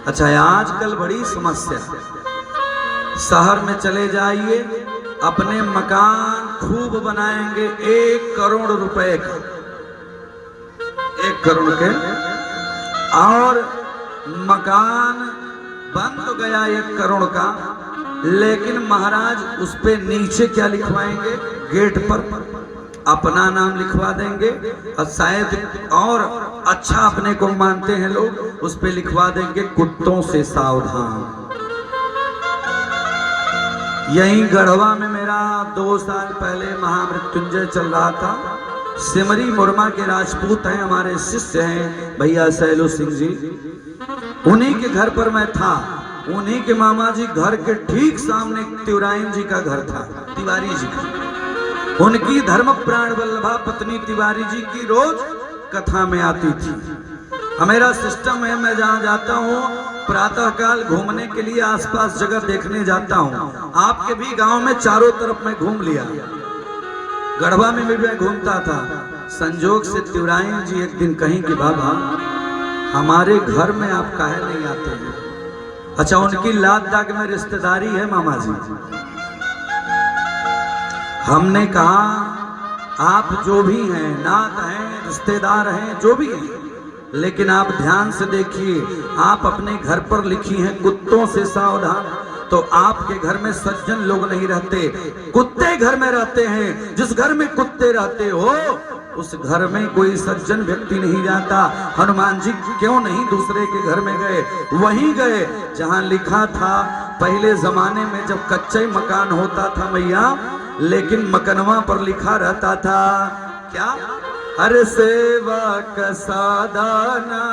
अच्छा, आजकल बड़ी समस्या, शहर में चले जाइए, अपने मकान खूब बनाएंगे 1 करोड़ रुपए का, 1 करोड़ के, और मकान बन तो गया 1 करोड़ का, लेकिन महाराज उस पे नीचे क्या लिखवाएंगे? गेट पर अपना नाम लिखवा देंगे, और शायद और अच्छा अपने को मानते हैं लोग, उस पे लिखवा देंगे कुत्तों से सावधान। यहीं गढ़वा में मेरा 2 साल पहले महामृत्युंजय चल रहा था। सिमरी मुरमा के राजपूत हैं, हमारे शिष्य हैं भैया सैलू सिंह जी, उन्हीं के घर पर मैं था। उन्हीं के मामा जी घर के ठीक सामने तिवारी जी का घर था, तिवारी जी का। उनकी धर्म प्राण वल्लभा पत्नी तिवारी जी की रोज कथा में आती थी। मेरा सिस्टम है, मैं जहाँ जाता हूँ प्रातः काल घूमने के लिए आसपास जगह देखने जाता हूँ। आपके भी गांव में चारों तरफ मैं घूम लिया, गढ़वा में भी मैं घूमता था। संजोग से तिवारी जी एक दिन कहीं कि बाबा हमारे घर में आप काहे नहीं आते हैं? अच्छा, उनकी लात दाग में रिश्तेदारी है मामा जी। हमने कहा आप जो भी हैं, नात हैं, रिश्तेदार हैं, जो भी हैं, लेकिन आप ध्यान से देखिए, आप अपने घर पर लिखी हैं कुत्तों से सावधान, तो आपके घर में सज्जन लोग नहीं रहते, कुत्ते घर में रहते हैं। जिस घर में कुत्ते रहते हो उस घर में कोई सज्जन व्यक्ति नहीं जाता। हनुमान जी क्यों नहीं दूसरे के घर में गए? वहीं गए जहां लिखा था पहले जमाने में, जब कच्चे मकान होता था मैया, लेकिन मकनवा पर लिखा रहता था क्या? हर सेवा का साधना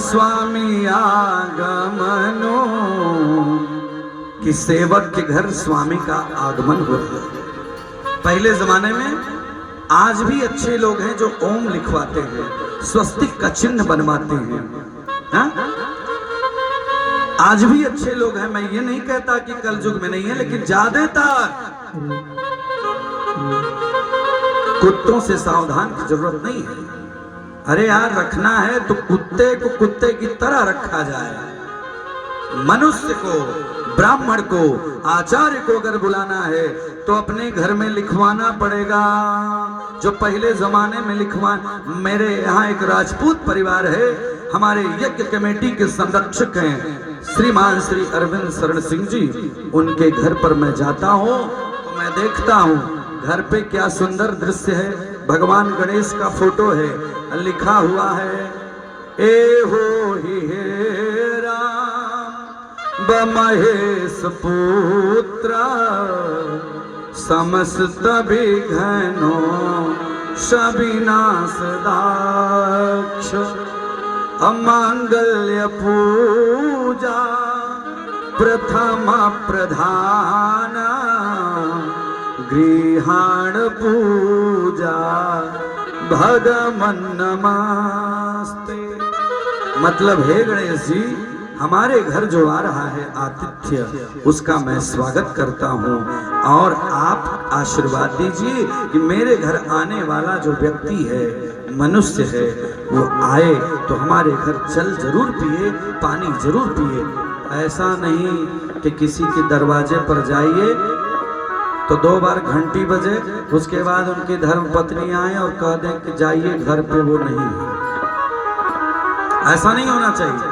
स्वामी आगमनो, कि सेवक के घर स्वामी का आगमन हो रहा है। पहले जमाने में, आज भी अच्छे लोग हैं जो ओम लिखवाते हैं, स्वस्तिक का चिन्ह बनवाते हैं। हा? आज भी अच्छे लोग हैं, मैं ये नहीं कहता कि कल युग में नहीं है, लेकिन ज्यादातर कुत्तों से सावधान की जरूरत नहीं है। अरे यार रखना है तो कुत्ते को कुत्ते की तरह रखा जाए। मनुष्य को, ब्राह्मण को, आचार्य को अगर बुलाना है तो अपने घर में लिखवाना पड़ेगा। जो पहले जमाने में मेरे यहाँ एक राजपूत परिवार है, हमारे यज्ञ कमेटी के संरक्षक हैं श्रीमान श्री अरविंद शरण सिंह जी। उनके घर पर मैं जाता हूँ तो मैं देखता हूँ घर पे क्या सुंदर दृश्य है। भगवान गणेश का फोटो है, लिखा हुआ है ए हो ही हे राम बमहेश पुत्र समस्त विघ्नो सविनाश दाक्ष अमांगल्य पूजा प्रथम प्रधान गृहाण पूजा भगवन नमस्ते। मतलब हे गणेश जी, हमारे घर जो आ रहा है आतिथ्य, उसका मैं स्वागत करता हूँ और आप आशीर्वाद दीजिए कि मेरे घर आने वाला जो व्यक्ति है, मनुष्य है, वो आए तो हमारे घर जल जरूर पिए, पानी जरूर पिए। ऐसा नहीं कि किसी के दरवाजे पर जाइए तो 2 बार घंटी बजे, उसके बाद उनकी धर्म पत्नी आए और कह दें कि जाइए घर पे, वो नहीं है। ऐसा नहीं होना चाहिए।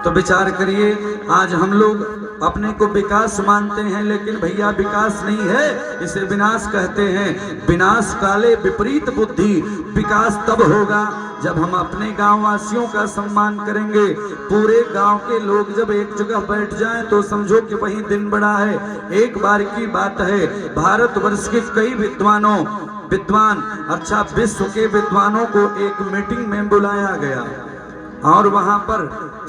तो विचार करिए, आज हम लोग अपने को विकास मानते हैं, लेकिन भैया विकास नहीं है, इसे विनाश कहते हैं। विनाश काले विपरीत बुद्धि। विकास तब होगा जब हम अपने गांव वासियों का सम्मान करेंगे। पूरे गांव के लोग जब एक जगह बैठ जाएं तो समझो कि वही दिन बड़ा है। एक बार की बात है, भारतवर्ष के कई विद्वान अच्छा विश्व के विद्वानों को एक मीटिंग में बुलाया गया और वहां पर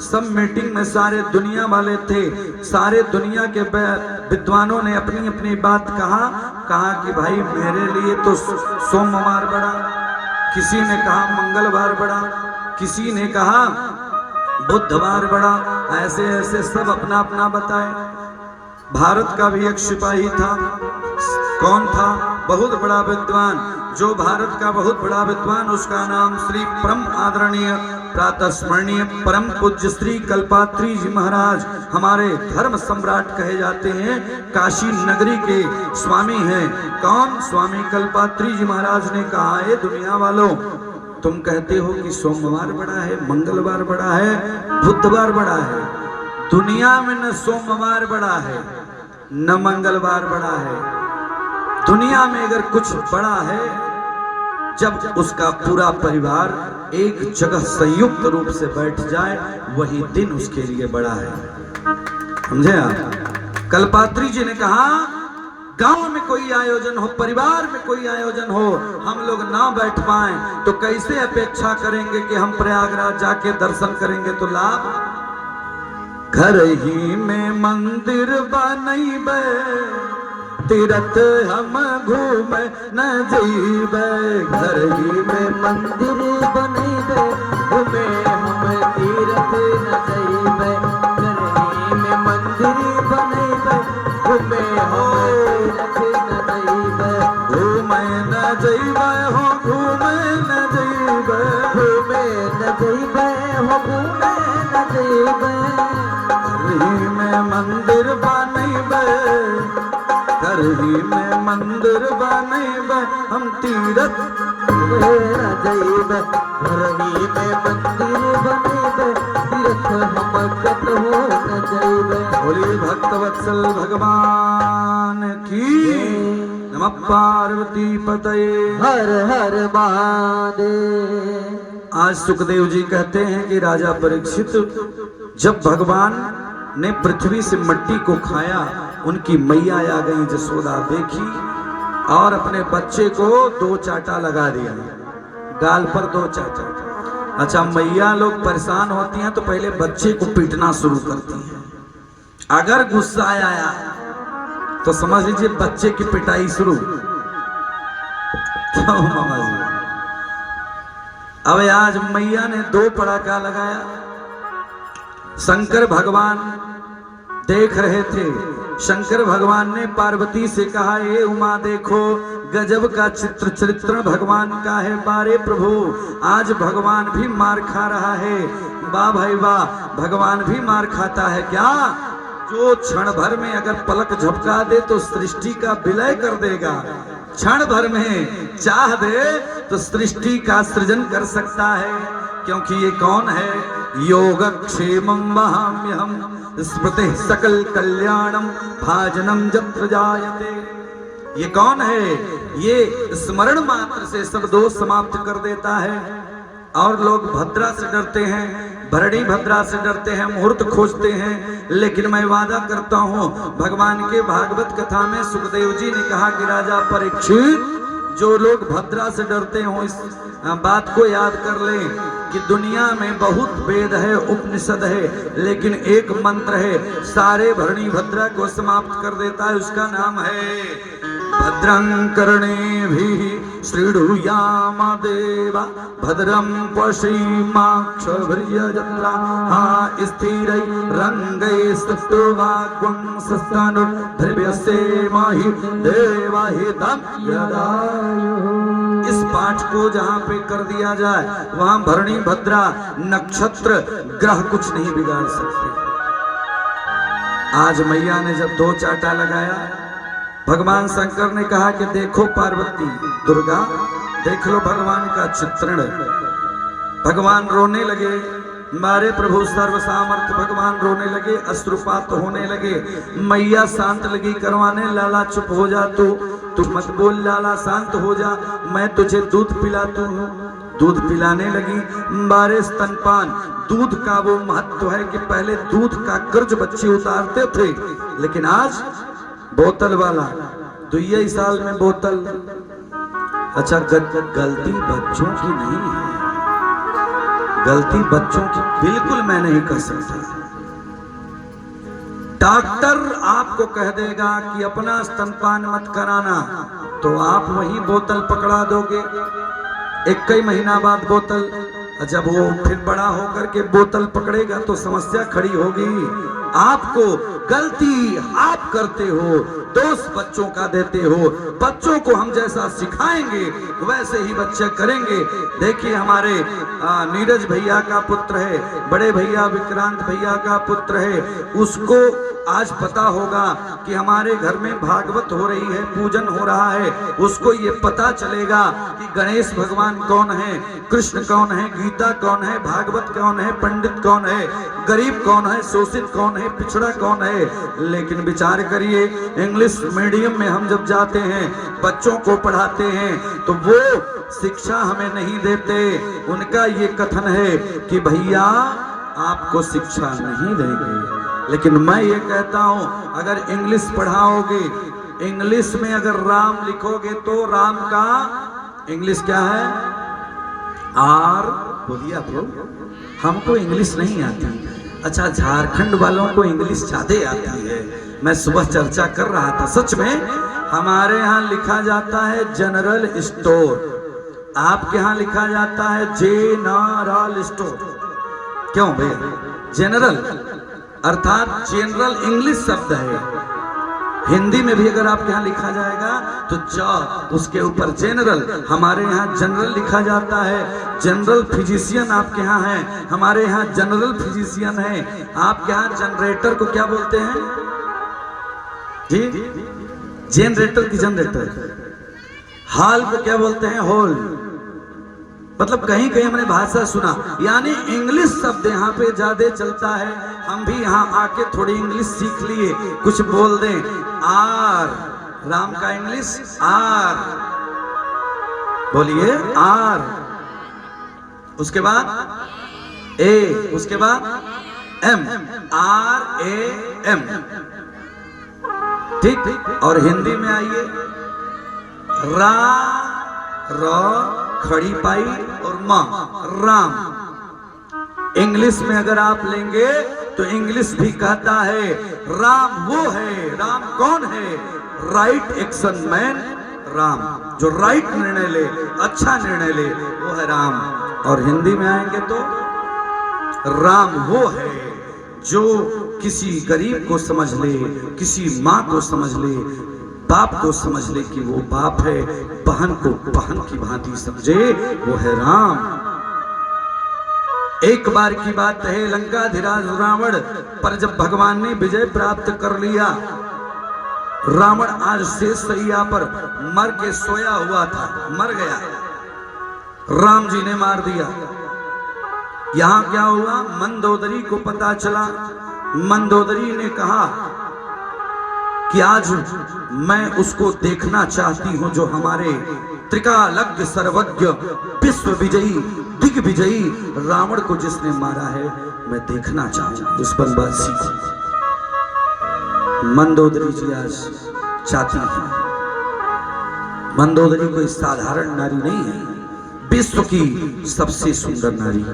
सब मीटिंग में सारे दुनिया वाले थे। सारे दुनिया के विद्वानों ने अपनी अपनी बात कहा कि भाई मेरे लिए तो सोमवार बड़ा, किसी ने कहा मंगलवार बड़ा, किसी ने कहा बुधवार बड़ा। ऐसे ऐसे सब अपना अपना बताए। भारत का भी एक सिपाही था। कौन था? बहुत बड़ा विद्वान। जो भारत का बहुत बड़ा विद्वान, उसका नाम श्री परम आदरणीय प्रातः स्मरणीय परम पूज्य श्री कल्पात्री जी महाराज, हमारे धर्म सम्राट कहे जाते हैं। काशी नगरी के स्वामी हैं। कौन? स्वामी कल्पात्री जी महाराज ने कहा है, दुनिया वालों, तुम कहते हो कि सोमवार बड़ा है, मंगलवार बड़ा है, बुधवार बड़ा है। दुनिया में न सोमवार बड़ा है न मंगलवार बड़ा है। दुनिया में अगर कुछ बड़ा है, जब उसका पूरा परिवार एक जगह संयुक्त रूप से बैठ जाए, वही दिन उसके लिए बड़ा है। समझे आप? कल्पात्री जी ने कहा, गांव में कोई आयोजन हो, परिवार में कोई आयोजन हो, हम लोग ना बैठ पाए तो कैसे अपेक्षा करेंगे कि हम प्रयागराज जाके दर्शन करेंगे तो लाभ। घर ही में मंदिर बनैबे, तीरथ हम घूमे न जइबे। घर ही में मंदिर बनैबे, घूमे हम तीरथ न जइबे। घर ही में मंदिर बनैबे, घूमे हम तीरथ न जइबे। घूमे न जइबे हो, घूमे न जइबे। घूमे न जइबे हो, घूमे न जइबे। घर ही में मंदिर बनैबे, घर ही में मंदिर बनैबे, हम तीरथ न जइबे। घर ही में मंदिर बनैबे, तीरथ हम कतहु न जइबे। बोलिए भक्तवत्सल भगवान की। नमः पार्वती पतये हर हर महादेव। आज सुखदेव जी कहते हैं कि राजा परीक्षित, जब भगवान ने पृथ्वी से मिट्टी को खाया, उनकी मैया आ गई जसोदा, देखी और अपने बच्चे को 2 चाटा लगा दिया, गाल पर 2 चाटा। अच्छा, मैया लोग परेशान होती हैं तो पहले बच्चे को पीटना शुरू करती हैं। अगर गुस्सा आया तो समझ लीजिए बच्चे की पिटाई शुरू। क्यों मामा जी? अब आज मैया ने 2 पड़ाका लगाया, शंकर भगवान देख रहे थे। शंकर भगवान ने पार्वती से कहा, ए उमा देखो गजब का चरित्र भगवान का है। बारे प्रभु, आज भगवान भी मार खा रहा है। वाह भाई वाह, भगवान भी मार खाता है क्या? जो क्षण भर में अगर पलक झपका दे तो सृष्टि का विलय कर देगा। क्षण भर में चाह दे तो सृष्टि का सृजन कर सकता है। क्योंकि ये कौन है? योगक्षेमं वहाम्यहम् स्मृतिः सकल कल्याणम भाजनम जत्र जायते। ये कौन है? ये स्मरण मात्र से सब दोष समाप्त कर देता है। और लोग भद्रा से डरते हैं, भरणी भद्रा से डरते हैं, मुहूर्त खोजते हैं। लेकिन मैं वादा करता हूं, भगवान के भागवत कथा में सुखदेव जी ने कहा कि राजा परीक्षित, जो लोग भद्रा से डरते हो इस बात को याद कर लें कि दुनिया में बहुत वेद है, उपनिषद है, लेकिन एक मंत्र है सारे भरणी भद्रा को समाप्त कर देता है। उसका नाम है भद्रं कर्णेभिः शृणुयाम देवा भद्रं पश्येमाक्षभिर्यजत्राः स्थिरैरङ्गैस्तुवाग्वंसस्तनुर्भृभ्यसेमहि देवहितं यदायुः। इस पाठ को जहाँ पे कर दिया जाए वहां भरणी भद्रा नक्षत्र ग्रह कुछ नहीं बिगाड़ सकते। आज मैया ने जब दो चाटा लगाया, भगवान शंकर ने कहा कि देखो पार्वती दुर्गा, देख लो भगवान का चित्रण। भगवान रोने लगे, मारे प्रभु सर्वसामर्थ भगवान रोने लगे, अश्रुपात होने लगे। मैया शांत लगी करवाने, लाला चुप हो जा, तू मत बोल लाला, शांत हो जा, मैं तुझे दूध पिलाती हूँ। दूध पिलाने लगी, मारे स्तनपान। दूध का वो महत्व है कि पहले दूध का कर्ज बच्चे उतारते थे, लेकिन आज बोतल वाला 2 साल में बोतल। अच्छा, गलती बच्चों की नहीं है, गलती बच्चों की बिल्कुल मैं नहीं कर सकता। डॉक्टर आपको कह देगा कि अपना स्तनपान मत कराना, तो आप वही बोतल पकड़ा दोगे। 1 महीना बाद बोतल, जब वो फिर बड़ा होकर के बोतल पकड़ेगा तो समस्या खड़ी होगी। आपको गलती आप करते हो, दोष बच्चों का देते हो। बच्चों को हम जैसा सिखाएंगे वैसे ही बच्चे करेंगे। देखिए हमारे नीरज भैया का पुत्र है, बड़े भैया विक्रांत भैया का पुत्र है, उसको आज पता होगा कि हमारे घर में भागवत हो रही है, पूजन हो रहा है। उसको ये पता चलेगा कि गणेश भगवान कौन है, कृष्ण कौन है, गीता कौन है, भागवत कौन है, पंडित कौन है, गरीब कौन है, शोषित कौन है, पिछड़ा कौन है। लेकिन विचार करिए, इंग्लिश मीडियम में हम जब जाते हैं, बच्चों को पढ़ाते हैं, तो वो शिक्षा हमें नहीं देते। उनका ये कथन है कि भैया आपको शिक्षा नहीं देंगे। लेकिन मैं ये कहता हूं, अगर इंग्लिश पढ़ाओगे, इंग्लिश में अगर राम लिखोगे तो राम का इंग्लिश क्या है? आर। बोलिए आप लोग, हमको इंग्लिश नहीं आती। अच्छा, झारखंड वालों को इंग्लिश ज्यादा आती है। मैं सुबह चर्चा कर रहा था, सच में हमारे यहाँ लिखा जाता है जनरल स्टोर, आपके यहाँ लिखा जाता है जेनरल स्टोर। क्यों भैया? जनरल अर्थात जनरल इंग्लिश शब्द है। हिंदी में भी अगर आपके यहाँ लिखा जाएगा तो उसके ऊपर जनरल, हमारे यहाँ जनरल लिखा जाता है। जनरल फिजिशियन आपके यहाँ है, हमारे यहाँ जनरल फिजिशियन है। आपके यहाँ जनरेटर को क्या बोलते हैं जी? जनरेटर की जनरेटर। हॉल को क्या बोलते हैं? हॉल। मतलब कहीं कहीं हमने भाषा सुना, यानी इंग्लिश शब्द यहाँ पे ज्यादा चलता है। हम भी यहाँ आके थोड़ी इंग्लिश सीख लिए, कुछ बोल दें। आर, राम का इंग्लिश आर, बोलिए आर। उसके बाद ए, उसके बाद एम, आर ए एम। ठीक। और हिंदी में आइए, रा, र, खड़ी पाई और मां, राम। इंग्लिश में अगर आप लेंगे तो इंग्लिश भी कहता है राम वो है। राम कौन है? राइट एक्शन मैन राम, जो राइट निर्णय ले, अच्छा निर्णय ले, वो है राम। और हिंदी में आएंगे तो राम वो है जो किसी गरीब को समझ ले, किसी माँ को समझ ले, बाप को समझ ले कि वो बाप है, बहन को बहन की भांति समझे, वो है राम। एक बार की बात है, लंकाधिराज रावण पर जब भगवान ने विजय प्राप्त कर लिया, रावण आज शेष सैया पर मर के सोया हुआ था, मर गया, राम जी ने मार दिया। यहां क्या हुआ, मंदोदरी को पता चला। मंदोदरी ने कहा कि आज मैं उसको देखना चाहती हूं जो हमारे त्रिकालज्ञ सर्वज्ञ विश्व विजयी दिग्विजयी रावण को जिसने मारा है, मैं देखना चाहूंगा उस बनवासी को। मंदोदरी जी आज चाहती हैं। मंदोदरी कोई साधारण नारी नहीं है, विश्व की सबसे सुंदर नारी।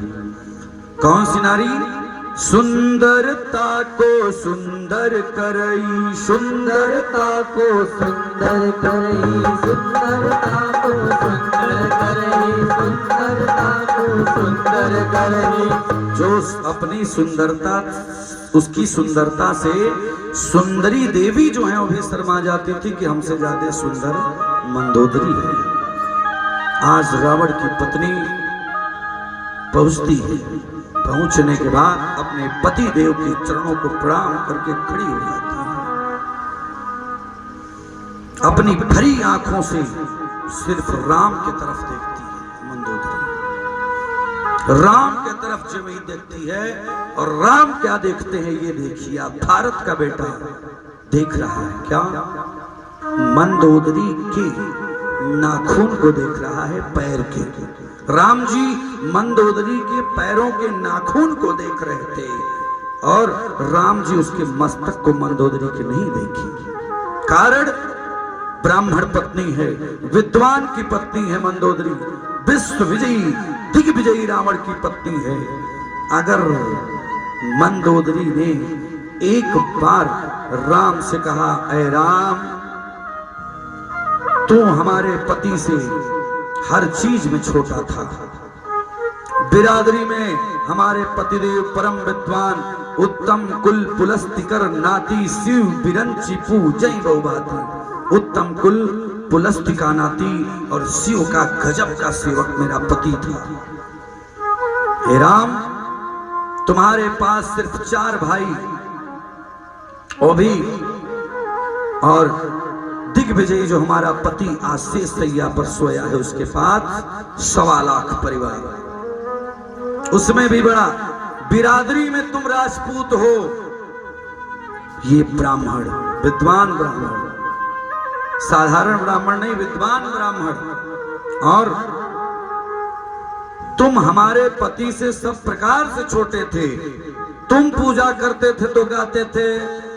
कौन सी नारी? सुंदरता को सुंदर करई, सुंदरता को सुंदर करई, सुंदरता को सुंदर करई, सुंदरता को सुंदर करई। जो अपनी सुंदरता, उसकी सुंदरता से सुंदरी देवी जो है वो भी शर्मा जाती थी कि हमसे ज्यादा सुंदर मंदोदरी है। आज रावण की पत्नी पहुंचती है, पहुंचने के बाद अपने पति देव के चरणों को प्रणाम करके खड़ी हो जाती है। अपनी भरी आंखों से सिर्फ राम की तरफ देखती है मंदोदरी, राम की तरफ जब ही देखती है। और राम क्या देखते हैं ये देखिए आप, भारत का बेटा देख रहा है क्या, मंदोदरी के नाखून को देख रहा है, पैर के। राम जी मंदोदरी के पैरों के नाखून को देख रहे थे और राम जी उसके मस्तक को मंदोदरी के नहीं देखी। कारण ब्राह्मण पत्नी है, विद्वान की पत्नी है मंदोदरी, विश्व विजयी दिग्विजयी रावण की पत्नी है। अगर मंदोदरी ने एक बार राम से कहा, ऐ राम तू हमारे पति से हर चीज में छोटा था, बिरादरी में हमारे पतिदेव परम विद्वान उत्तम कुल पुलस्तिकर नाती शिव बिरंची पूजय बहुबाती, उत्तम कुल पुलस्तिका नाती और शिव का गजब का सेवक मेरा पति था। हे राम तुम्हारे पास सिर्फ 4 भाई वो भी, और दिग्विजयी जो हमारा पति आज शेष सैया पर सोया है उसके पास 1.25 लाख परिवार, उसमें भी बड़ा बिरादरी में तुम राजपूत हो। ये ब्राह्मण, विद्वान ब्राह्मण, साधारण ब्राह्मण नहीं, विद्वान ब्राह्मण, और तुम हमारे पति से सब प्रकार से छोटे थे। तुम पूजा करते थे तो गाते थे,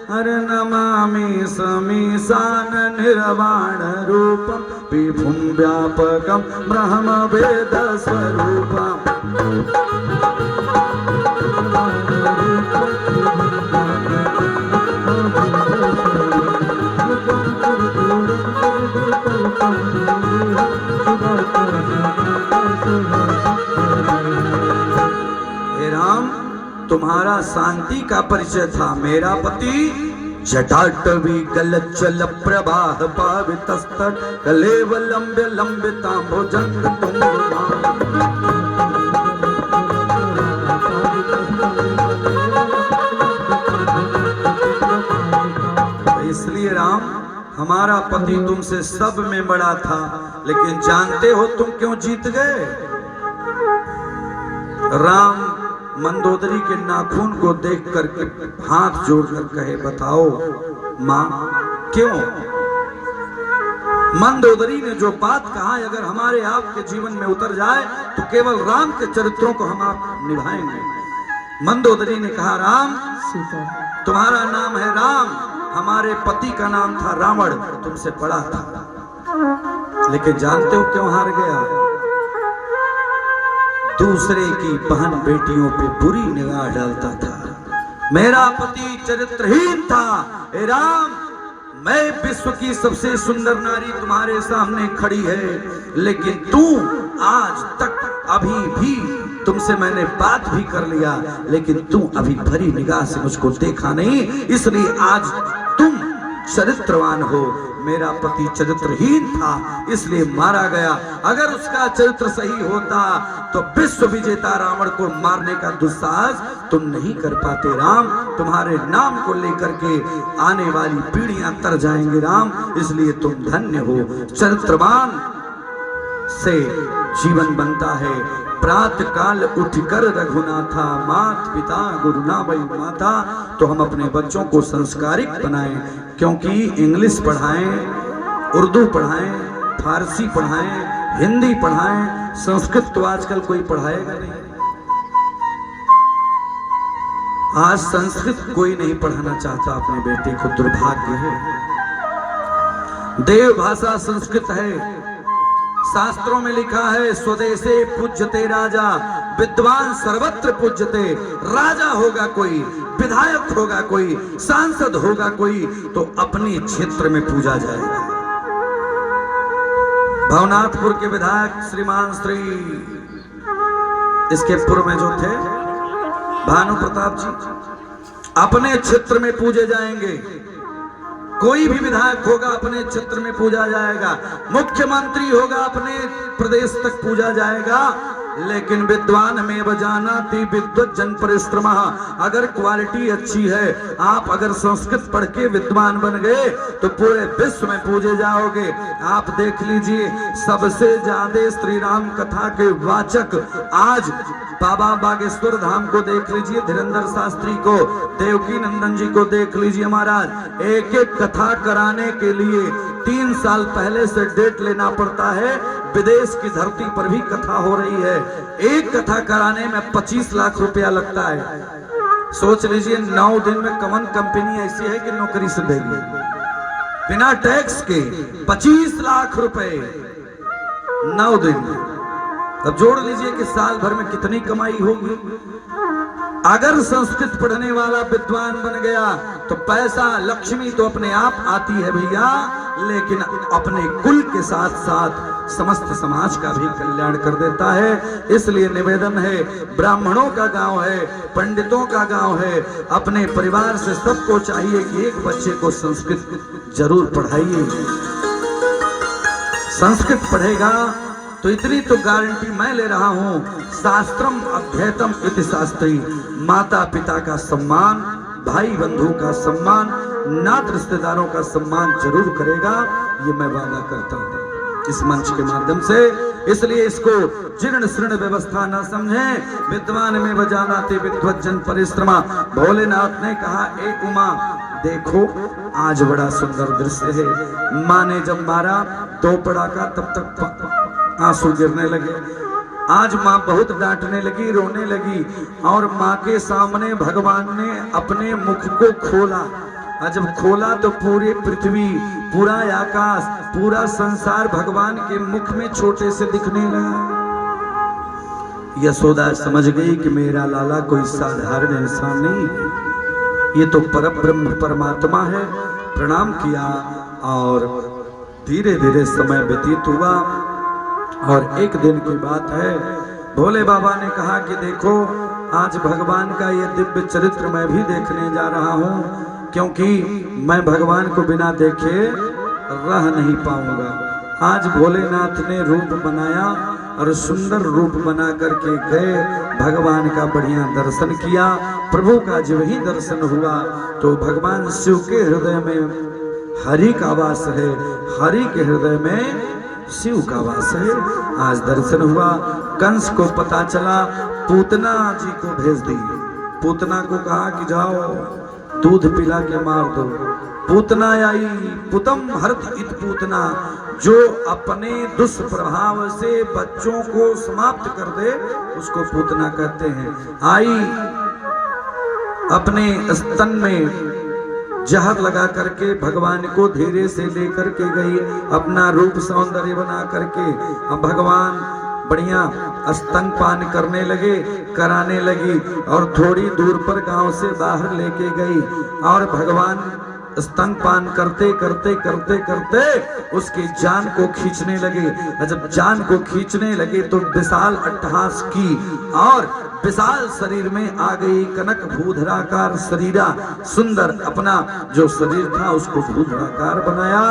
हर नमामि समीसान निर्वाण रूपम विभुम व्यापकम ब्रह्म वेद स्वरूपम। हे राम तुम्हारा शांति का परिचय था, मेरा पति जटाटवी गलचल प्रवाह पावितस्तर कलेव लंबे लंबिता भोजन तुम। इसलिए राम हमारा पति तुमसे सब में बड़ा था, लेकिन जानते हो तुम क्यों जीत गए? राम मंदोदरी के नाखून को देख करके हाथ जोड़कर कहे, बताओ मां क्यों? मंदोदरी ने जो बात कहा, अगर हमारे आपके जीवन में उतर जाए तो केवल राम के चरित्रों को हम आप निभाएंगे। मंदोदरी ने कहा, राम तुम्हारा नाम है राम, हमारे पति का नाम था रावण, तुमसे बड़ा था, लेकिन जानते हो क्यों हार गया? दूसरे की बहन बेटियों पे बुरी निगाह डालता था। मेरा पति चरित्रहीन था। हे राम मैं विश्व की सबसे सुंदर नारी तुम्हारे सामने खड़ी है, लेकिन तू आज तक अभी भी तुमसे मैंने बात भी कर लिया, लेकिन तू अभी भरी निगाह से मुझको देखा नहीं, इसलिए आज तुम चरित्रवान हो। मेरा पति चरित्रहीन था, इसलिए मारा गया। अगर उसका चरित्र सही होता तो विश्व विजेता रावण को मारने का दुस्साहस तुम नहीं कर पाते राम। तुम्हारे नाम को लेकर के आने वाली पीढ़ियां तर जाएंगे राम, इसलिए तुम धन्य हो। चरित्रवान से जीवन बनता है। प्रात काल उठकर रघुनाथा, मात पिता गुरु ना वही माता। तो हम अपने बच्चों को संस्कारिक बनाएं, क्योंकि इंग्लिश पढ़ाएं, उर्दू पढ़ाएं, फारसी पढ़ाएं, हिंदी पढ़ाएं, संस्कृत तो आजकल कोई पढ़ाएगा नहीं। आज संस्कृत कोई नहीं पढ़ाना चाहता अपने बेटे को, दुर्भाग्य है। देव भाषा संस्कृत है। शास्त्रों में लिखा है स्वदेशे पूज्यते राजा, विद्वान सर्वत्र पूज्यते। राजा होगा कोई, विधायक होगा कोई, सांसद होगा कोई, तो अपने क्षेत्र में पूजा जाएगा। भवनाथपुर के विधायक श्रीमान श्री इसके पूर्व में जो थे भानु प्रताप जी, अपने क्षेत्र में पूजे जाएंगे। कोई भी विधायक होगा अपने क्षेत्र में पूजा जाएगा, मुख्यमंत्री होगा अपने प्रदेश तक पूजा जाएगा। लेकिन विद्वान में बजानाति विद्वत जन परिश्रम। अगर क्वालिटी अच्छी है, आप अगर संस्कृत पढ़ के विद्वान बन गए तो पूरे विश्व में पूजे जाओगे। आप देख लीजिए, सबसे ज्यादा श्री राम कथा के वाचक आज बाबा बागेश्वर धाम को देख लीजिए, धीरेन्द्र शास्त्री को, देवकी नंदन जी को देख लीजिए महाराज। एक एक कथा कराने के लिए 3 साल पहले से डेट लेना पड़ता है। विदेश की धरती पर भी कथा हो रही है, एक कथा कराने में 25 लाख रुपया लगता है। सोच लीजिए 9 दिन में कौन कंपनी ऐसी है कि नौकरी से देगी बिना टैक्स के 25 लाख रुपए 9 दिन में। तब जोड़ लीजिए कि साल भर में कितनी कमाई होगी। अगर संस्कृत पढ़ने वाला विद्वान बन गया तो पैसा, लक्ष्मी तो अपने आप आती है भैया, लेकिन अपने कुल के साथ साथ समस्त समाज का भी कल्याण कर देता है। इसलिए निवेदन है, ब्राह्मणों का गांव है, पंडितों का गांव है, अपने परिवार से सबको चाहिए कि एक बच्चे को संस्कृत जरूर पढ़ाइए। संस्कृत पढ़ेगा तो इतनी तो गारंटी मैं ले रहा हूं, शास्त्रम अध्येतम इति शास्त्री। माता पिता का सम्मान, भाई बंधु का सम्मान, नात रिश्तेदारों का सम्मान जरूर करेगा, ये मैं वादा करता हूं इस मंच के माध्यम से। इसलिए इसको जीर्ण शीर्ण व्यवस्था न समझें। विद्वान में बजानाते विद्वत जन परिश्रमा। भोलेनाथ ने कहा, ए उमा देखो आज बड़ा सुंदर दृश्य है। माँ ने जब मारा 2 पड़ाका, तब तक आंसू गिरने लगे। आज माँ बहुत डांटने लगी, रोने लगी, और माँ के सामने भगवान ने अपने मुख को खोला। और जब खोला तो पूरी पृथ्वी, पूरा आकाश, पूरा संसार भगवान के मुख में छोटे से दिखने लगा। यशोदा समझ गई कि मेरा लाला कोई साधारण इंसान नहीं, ये तो परब्रह्म परमात्मा है। प्रणाम किया और धीरे धीरे समय व्यतीत हुआ। और एक दिन की बात है, भोले बाबा ने कहा कि देखो आज भगवान का ये दिव्य चरित्र मैं भी देखने जा रहा हूँ, क्योंकि मैं भगवान को बिना देखे रह नहीं पाऊंगा। आज भोलेनाथ ने रूप बनाया और सुंदर रूप बना करके गए, भगवान का बढ़िया दर्शन किया। प्रभु का जब ही दर्शन हुआ तो भगवान शिव के हृदय में हरि का वास है, हरि के हृदय में शिव का वास है। आज दर्शन हुआ। कंस को पता चला, पूतना जी को भेज दी। पूतना को कहा कि जाओ दूध पिला के मार दो। पूतना आई, पुतम हरत इत पूतना, जो अपने दुष्प्रभाव से बच्चों को समाप्त कर दे उसको पूतना कहते हैं। आई, अपने स्तन में जहर लगा करके भगवान को धीरे से लेकर के गई, अपना रूप सौंदर्य बना करके। अब भगवान बढ़िया स्तनपान करने लगे, कराने लगी, और थोड़ी दूर पर गांव से बाहर लेके गई। और भगवान स्तनपान करते करते करते करते उसकी जान को खींचने लगे। जब जान को खींचने लगे तो विशाल अट्टहास की और विशाल शरीर में आ गई। कनक भूधराकार शरीरा, सुंदर अपना जो शरीर था उसको भूधराकार बनाया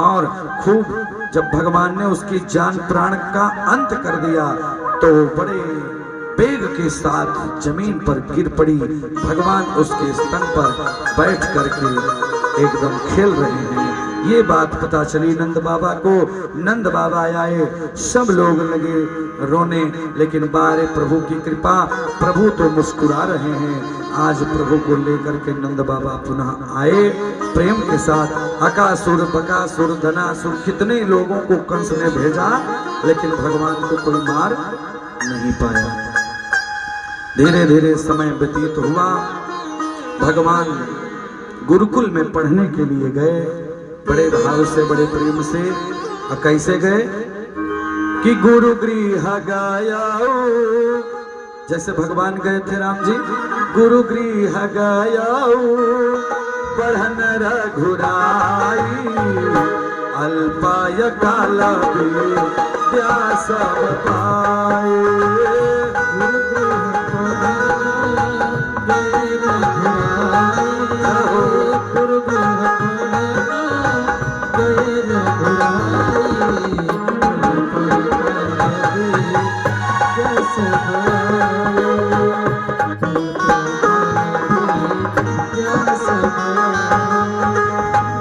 और खूब जब भगवान ने उसकी जान प्राण का अंत कर दिया तो बड़े वेग के साथ जमीन पर गिर पड़ी। भगवान उसके स्तन पर बैठ करके एकदम खेल रहे हैं। ये बात पता चली नंद बाबा को। नंद बाबा आए, सब लोग लगे रोने, लेकिन बारे प्रभु की कृपा, प्रभु तो मुस्कुरा रहे हैं। आज प्रभु को लेकर के नंद बाबा पुनः आए प्रेम के साथ। अकासुर, बकासुर, धनासुर, कितने लोगों को कंस ने भेजा, लेकिन भगवान को कोई मार नहीं पाया। धीरे धीरे समय व्यतीत हुआ। भगवान गुरुकुल में पढ़ने के लिए गए, बड़े भाव से, बड़े प्रेम से। और कैसे गए कि गुरु गृह गया, जैसे भगवान गए थे राम जी, गुरु गृह गया पढ़न रघुराई, अल्पाय काल विद्या सब पाए।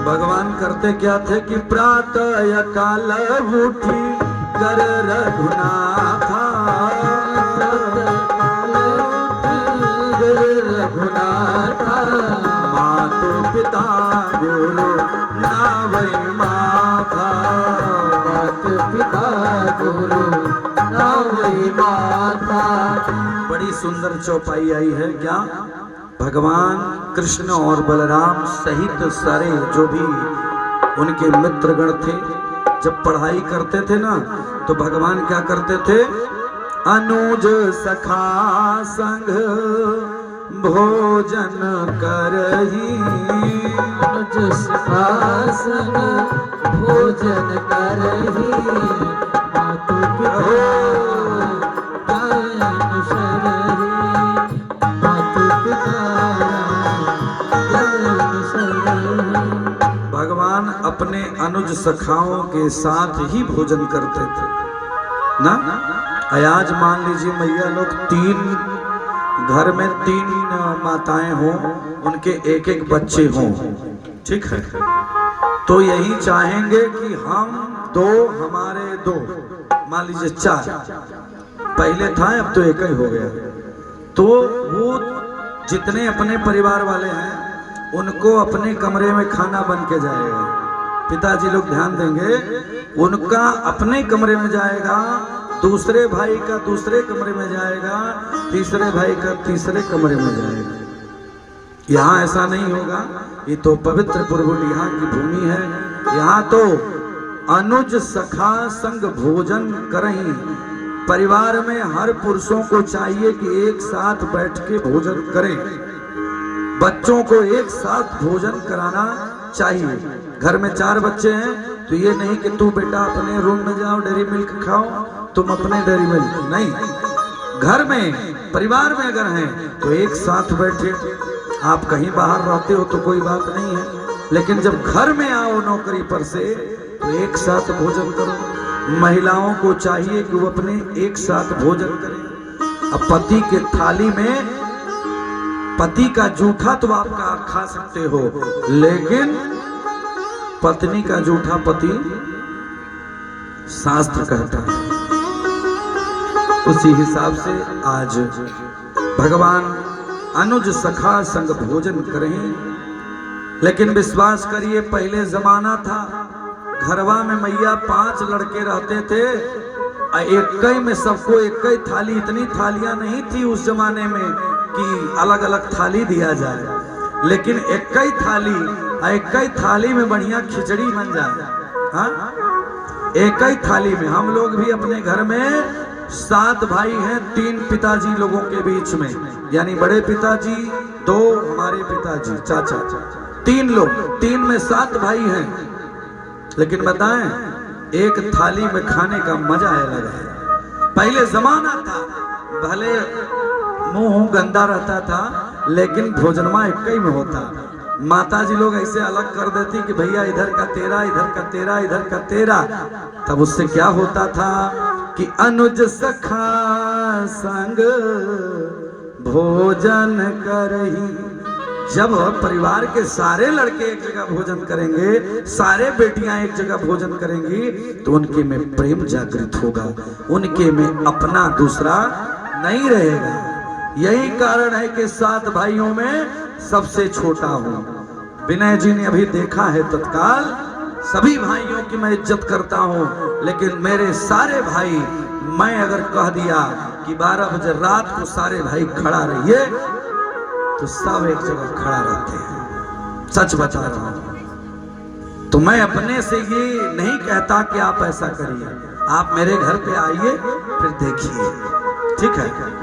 भगवान करते क्या थे कि प्रातः काल उठी कर रघुनाथा, मातो पिता गुरु नावै माथा, मातो पिता गुरु नावै माथा। बड़ी सुंदर चौपाई आई है क्या? भगवान कृष्ण और बलराम सहित सारे जो भी उनके मित्रगण थे, जब पढ़ाई करते थे ना तो भगवान क्या करते थे? अनुज सखा संग भोजन करही, अनुज सखा संग भोजन करही, मातु पिता भगवान अपने अनुज सखाओं के साथ ही भोजन करते थे ना। आज मान लीजिए मैया लोग घर में 3 माताएं हों, उनके एक एक बच्चे हों, ठीक है, तो यही चाहेंगे कि हम 2 हमारे 2, मान लीजिए 4, पहले था अब तो एक ही हो गया। तो वो जितने अपने परिवार वाले हैं उनको अपने कमरे में खाना बन के जाएगा। पिताजी लोग ध्यान देंगे, उनका अपने कमरे में जाएगा, दूसरे भाई का दूसरे कमरे में जाएगा, तीसरे भाई का तीसरे कमरे में जाएगा। यहाँ ऐसा नहीं होगा। ये तो पवित्र पुरबुलिया की भूमि है। यहाँ तो अनुज सखा संग भोजन करहीं। परिवार में हर पुरुषों को चाहिए कि एक साथ बैठ के भोजन करें, बच्चों को एक साथ भोजन कराना चाहिए। घर में 4 बच्चे हैं तो ये नहीं कि तू बेटा अपने रूम में जाओ डेयरी मिल्क खाओ, तुम अपने डेयरी मिल्क नहीं। घर में परिवार में अगर हैं तो एक साथ बैठे। आप कहीं बाहर रहते हो तो कोई बात नहीं है, लेकिन जब घर में आओ नौकरी पर से तो एक साथ भोजन करो। महिलाओं को चाहिए कि वो अपने एक साथ भोजन करें। अब पति के थाली में पति का जूठा तो आप खा सकते हो, लेकिन पत्नी का जूठा पति शास्त्र कहता है। उसी हिसाब से आज भगवान अनुज सखा संग भोजन करें। लेकिन विश्वास करिए पहले जमाना था, घरवा में मैया 5 लड़के रहते थे, एक ही में सबको एक ही थाली। इतनी थालियां नहीं थी उस जमाने में कि अलग अलग थाली दिया जाए, लेकिन एक ही थाली में बढ़िया खिचड़ी बन जाए। हाँ, एक ही थाली में। हम लोग भी अपने घर में 7 भाई हैं, 3 पिताजी लोगों के बीच में, यानी बड़े पिताजी, 2 हमारे पिताजी चाचा, 3 लोग, 3 में 7 भाई हैं, लेकिन बताएं एक थाली में खाने का मजा अलग है। पहले जमाना था, भले मुंह गंदा रहता था लेकिन भोजनमा एक ही में होता। माता जी लोग ऐसे अलग कर देती कि भैया इधर का तेरा, इधर का तेरा, इधर का तेरा। तब उससे क्या होता था कि अनुज सखा संग भोजन करही। जब परिवार के सारे लड़के एक जगह भोजन करेंगे, सारे बेटियां एक जगह भोजन करेंगी, तो उनके में प्रेम जागृत होगा, उनके में अपना दूसरा नहीं रहेगा। यही कारण है कि 7 भाइयों में सबसे छोटा हूं। विनय जी ने अभी देखा है, तत्काल सभी भाइयों की मैं इज्जत करता हूं, लेकिन मेरे सारे भाई, मैं अगर कह दिया कि 12 बजे रात को सारे भाई खड़ा रहिए, तो सब एक जगह खड़ा रहते हैं। सच बता रहा हूं। तो मैं अपने से ये नहीं कहता कि आप ऐसा करिए, आप मेरे घर पे आइए फिर देखिए, ठीक है।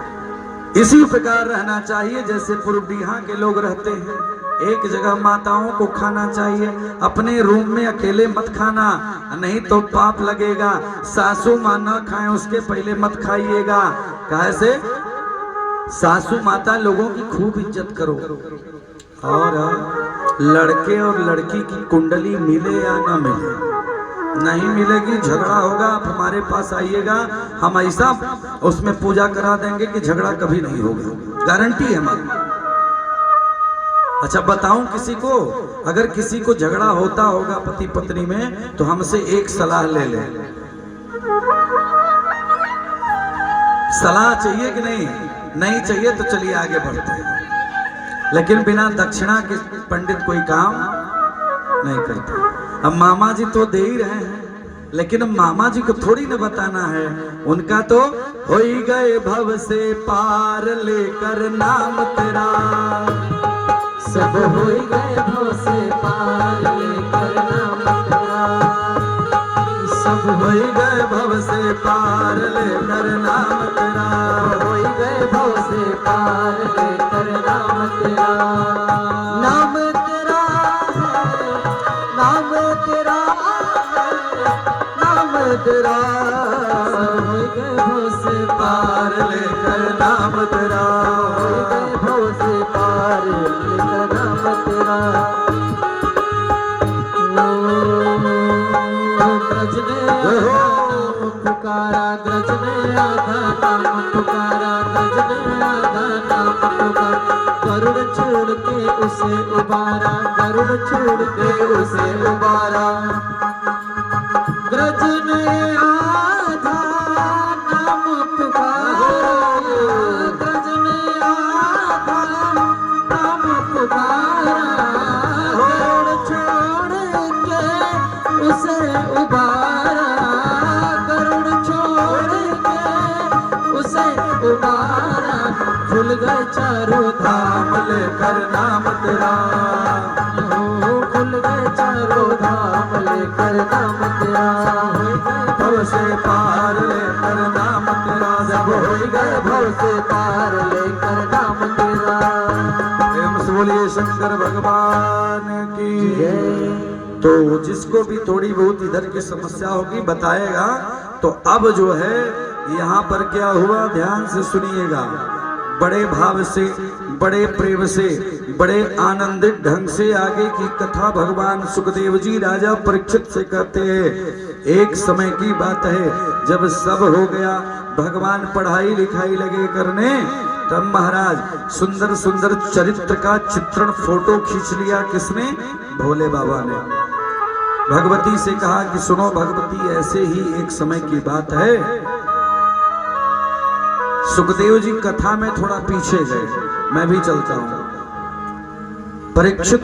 इसी प्रकार रहना चाहिए जैसे पूर्वडीहा के लोग रहते हैं। एक जगह माताओं को खाना चाहिए, अपने रूम में अकेले मत खाना, नहीं तो पाप लगेगा। सासू माँ न खाएं उसके पहले मत खाइएगा। कैसे? सासू माता लोगों की खूब इज्जत करो। और लड़के और लड़की की कुंडली मिले या ना मिले, नहीं मिलेगी झगड़ा होगा। आप हमारे पास आइएगा, हम ऐसा उसमें पूजा करा देंगे कि झगड़ा कभी नहीं होगा, गारंटी है हमारी। अच्छा बताऊं किसी को, अगर किसी को झगड़ा होता होगा पति पत्नी में, तो हमसे एक सलाह ले ले। सलाह चाहिए कि नहीं? नहीं चाहिए तो चलिए आगे बढ़ते हैं। लेकिन बिना दक्षिणा के पंडित कोई काम नहीं करते। अब मामा जी तो दे ही रहे हैं, लेकिन मामा जी को थोड़ी न बताना है, उनका तो हो ही गए भव से पार लेकर नाम तेरा। सब हो गए भव से पार लेकर नाम तेरा। सब हो गए भव से पार लेकर नाम तेरा। हो गए भव से पार लेकर नाम तेरा। नाम तेरा है, नाम तेरा है, नाम तेरा। हो गए भव से पार लेकर नाम तेरा। हो गए भव से पार लेकर नाम तेरा। ग्रज ने नाम पुकारा, ग्रज ने आधा नाम पुकारा, ग्रज ने आधा नाम पुकारा। गरुड़ छोड़ के उसे उबारा, गरुड़ छोड़ के उसे उबारा। ग्रज ने आधा नाम पुकारा, ग्रज ने आधा नाम पुकारा। गरुड़ छोड़ के उसे उबारा, गरुड़ छोड़ के उसे उबारा। खुल गए चारों धाम लेकर नाम तेरा। खुल गए चारों धाम लेकर नाम तेरा। हो गए भव से पार लेकर नाम तेरा। जब हो गए भव से पार लेकर नाम तेरा। प्रेम से बोलिए शंकर भगवान की जय। तो जिसको भी थोड़ी बहुत इधर की समस्या होगी बताएगा। तो अब जो है यहाँ पर क्या हुआ, ध्यान से सुनिएगा। बड़े भाव से, बड़े प्रेम से, बड़े आनंदित ढंग से आगे की कथा भगवान सुखदेव जी राजा परीक्षित से कहते हैं। एक समय की बात है, जब सब हो गया, भगवान पढ़ाई लिखाई लगे करने, तब महाराज सुंदर सुंदर चरित्र का चित्रण फोटो खींच लिया। किसने? भोले बाबा ने। भगवती से कहा कि सुनो भगवती, ऐसे ही एक समय की बात है। सुखदेव जी कथा में थोड़ा पीछे गए, मैं भी चलता हूं। परीक्षित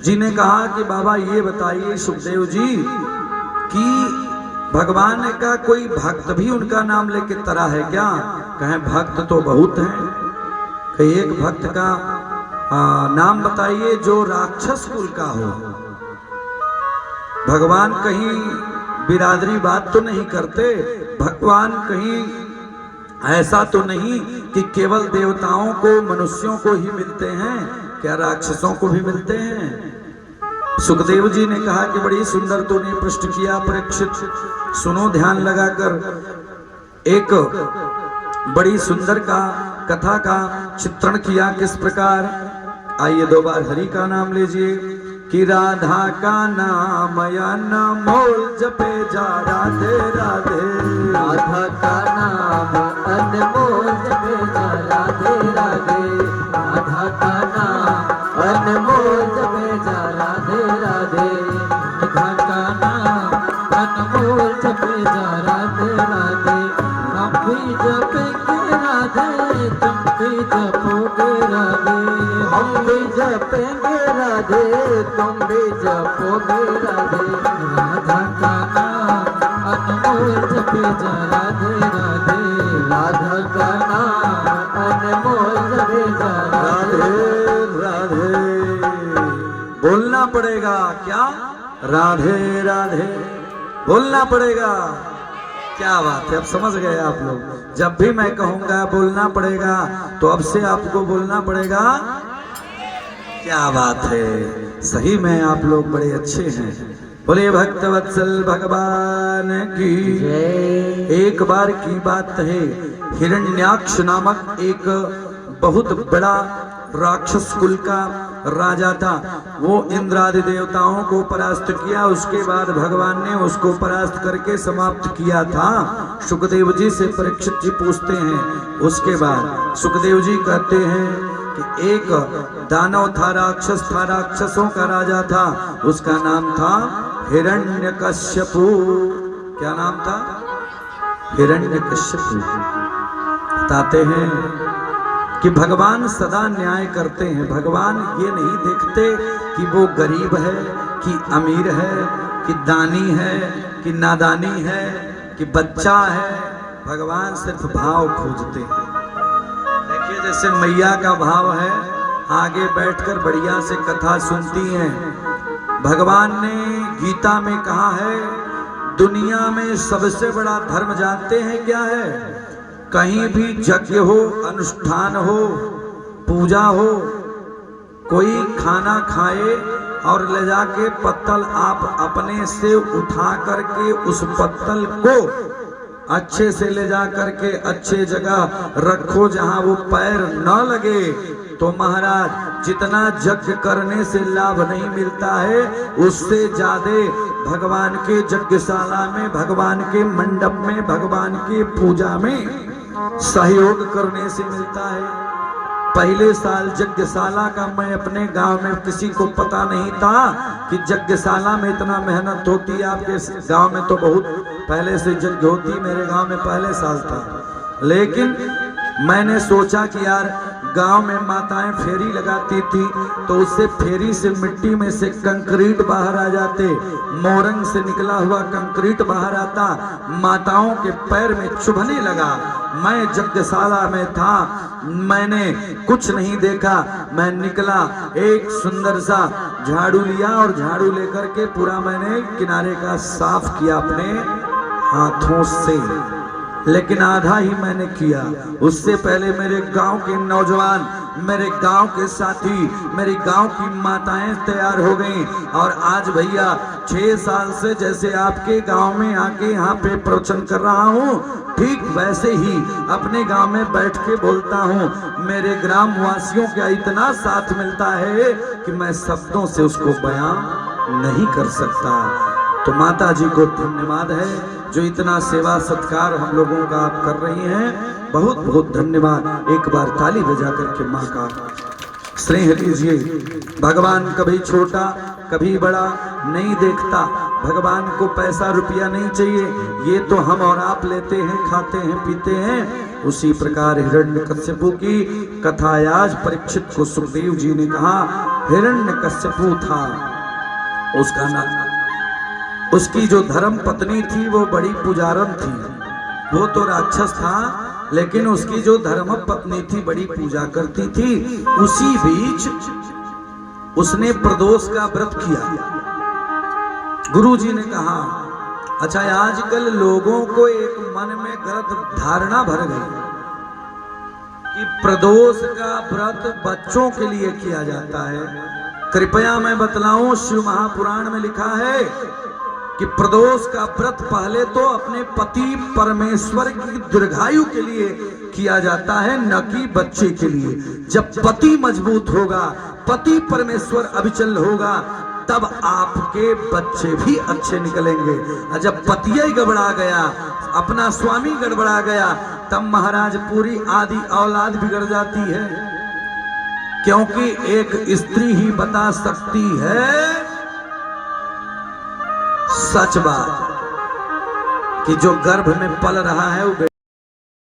जी ने कहा कि बाबा ये बताइए सुखदेव जी कि भगवान का कोई भक्त भी उनका नाम लेके तरा है क्या? कहें भक्त तो बहुत हैं। कहीं एक भक्त का नाम बताइए जो राक्षस कुल का हो। भगवान कहीं बिरादरी बात तो नहीं करते, भगवान कहीं ऐसा तो नहीं कि केवल देवताओं को, मनुष्यों को ही मिलते हैं, क्या राक्षसों को भी मिलते हैं? सुखदेव जी ने कहा कि बड़ी सुंदर तूने प्रश्न किया परीक्षित, सुनो ध्यान लगाकर। एक बड़ी सुंदर का कथा का चित्रण किया। किस प्रकार? आइए 2 बार हरि का नाम लीजिए कि राधा का नाम अनमोल जपे जा राधे राधे। राधा का नाम अनमोल जपे जा राधे राधे। राधा का नाम अनमोल जपे जा राधे राधे। राधा का नाम अनमोल जपे जा राधे राधे। हम भी जपेंगे राधे, तुम भी जपोगे राधे। हम भी जपेंगे राधे, तुम भी जपोगे राधे। राधा का नाम अनमोल जपे जा राधे राधे। राधा का नाम अनमोल जपे जा राधे राधे। बोलना पड़ेगा क्या? राधे राधे बोलना पड़ेगा। क्या बात है, अब समझ गए आप लोग। जब भी मैं कहूंगा बोलना पड़ेगा तो अब से आपको बोलना पड़ेगा। क्या बात है, सही में आप लोग बड़े अच्छे हैं। बोले भक्तवत्सल भगवान की जय। एक बार की बात है, हिरण्याक्ष नामक एक बहुत बड़ा राक्षस कुल का राजा था। वो इंद्र आदि देवताओं को परास्त किया, उसके बाद भगवान ने उसको परास्त करके समाप्त किया था। सुखदेव जी से परीक्षित जी पूछते हैं, उसके बाद सुखदेव जी कहते हैं कि एक दानव था, राक्षस था, राक्षसों का राजा था, उसका नाम था हिरण्यकश्यपु। क्या नाम था? हिरण्यकश्यपु। बताते हैं कि भगवान सदा न्याय करते हैं। भगवान ये नहीं देखते कि वो गरीब है कि अमीर है कि दानी है कि नादानी है कि बच्चा है। भगवान सिर्फ भाव खोजते हैं। देखिए जैसे मैया का भाव है, आगे बैठकर बढ़िया से कथा सुनती हैं। भगवान ने गीता में कहा है, दुनिया में सबसे बड़ा धर्म जानते हैं क्या है? कहीं भी यज्ञ हो, अनुष्ठान हो, पूजा हो, कोई खाना खाए और ले जाके पत्तल आप अपने से उठा करके उस पत्तल को अच्छे से ले जा करके अच्छे जगह रखो जहां वो पैर न लगे। तो महाराज जितना यज्ञ करने से लाभ नहीं मिलता है, उससे ज्यादा भगवान के यज्ञशाला में, भगवान के मंडप में, भगवान की पूजा में सहयोग करने से मिलता है। पहले साल यज्ञशाला का मैं अपने गांव में, किसी को पता नहीं था कि यज्ञशाला में इतना मेहनत होती है। आपके गांव में तो बहुत पहले से यज्ञ होती, मेरे गांव में पहले साल था। लेकिन मैंने सोचा कि यार गांव में माताएं फेरी लगाती थी तो उससे फेरी से मिट्टी में से कंक्रीट बाहर आ जाते, मोरंग से निकला हुआ कंक्रीट बाहर आता, माताओं के पैर में चुभने लगा। मैं यज्ञशाला में था, मैंने कुछ नहीं देखा। मैं निकला, एक सुंदर सा झाड़ू लिया और झाड़ू लेकर के पूरा मैंने किनारे का साफ किया अपने हाथों से। लेकिन आधा ही मैंने किया। उससे पहले मेरे गांव के नौजवान, मेरे गांव के साथी, मेरी गांव की माताएं तैयार हो गईं। और आज भैया 6 साल से जैसे आपके गांव में आके यहाँ पे प्रवचन कर रहा हूँ, ठीक वैसे ही अपने गांव में बैठ के बोलता हूँ। मेरे ग्राम वासियों का इतना साथ मिलता है कि मैं शब्दों से उसको बयां नहीं कर सकता। तो माता जी को धन्यवाद है जो इतना सेवा सत्कार हम लोगों का आप कर रही हैं। बहुत बहुत धन्यवाद। एक बार ताली बजा करके माँ का स्नेह लीजिए। भगवान कभी छोटा कभी बड़ा नहीं देखता। भगवान को पैसा रुपया नहीं चाहिए, ये तो हम और आप लेते हैं, खाते हैं, पीते हैं। उसी प्रकार हिरण्यकश्यपु की कथा आज परीक्षित को सुखदेव जी ने कहा। हिरण्यकश्यपु था उसका नाम। उसकी जो धर्म पत्नी थी वो बड़ी पुजारन थी। वो तो राक्षस था, लेकिन उसकी जो धर्म पत्नी थी बड़ी पूजा करती थी। उसी बीच उसने प्रदोष का व्रत किया। गुरु जी ने कहा, अच्छा आजकल लोगों को एक मन में गलत धारणा भर गई कि प्रदोष का व्रत बच्चों के लिए किया जाता है। कृपया मैं बतलाऊं, शिव महापुराण में लिखा है कि प्रदोष का व्रत पहले तो अपने पति परमेश्वर की दीर्घायु के लिए किया जाता है, न कि बच्चे के लिए। जब पति मजबूत होगा, पति परमेश्वर अविचल होगा, तब आपके बच्चे भी अच्छे निकलेंगे। और जब पति ही गड़बड़ा गया, अपना स्वामी गड़बड़ा गया, तब महाराज पूरी आदि औलाद बिगड़ जाती है। क्योंकि एक स्त्री ही बता सकती है सच बात कि जो गर्भ में पल रहा है वो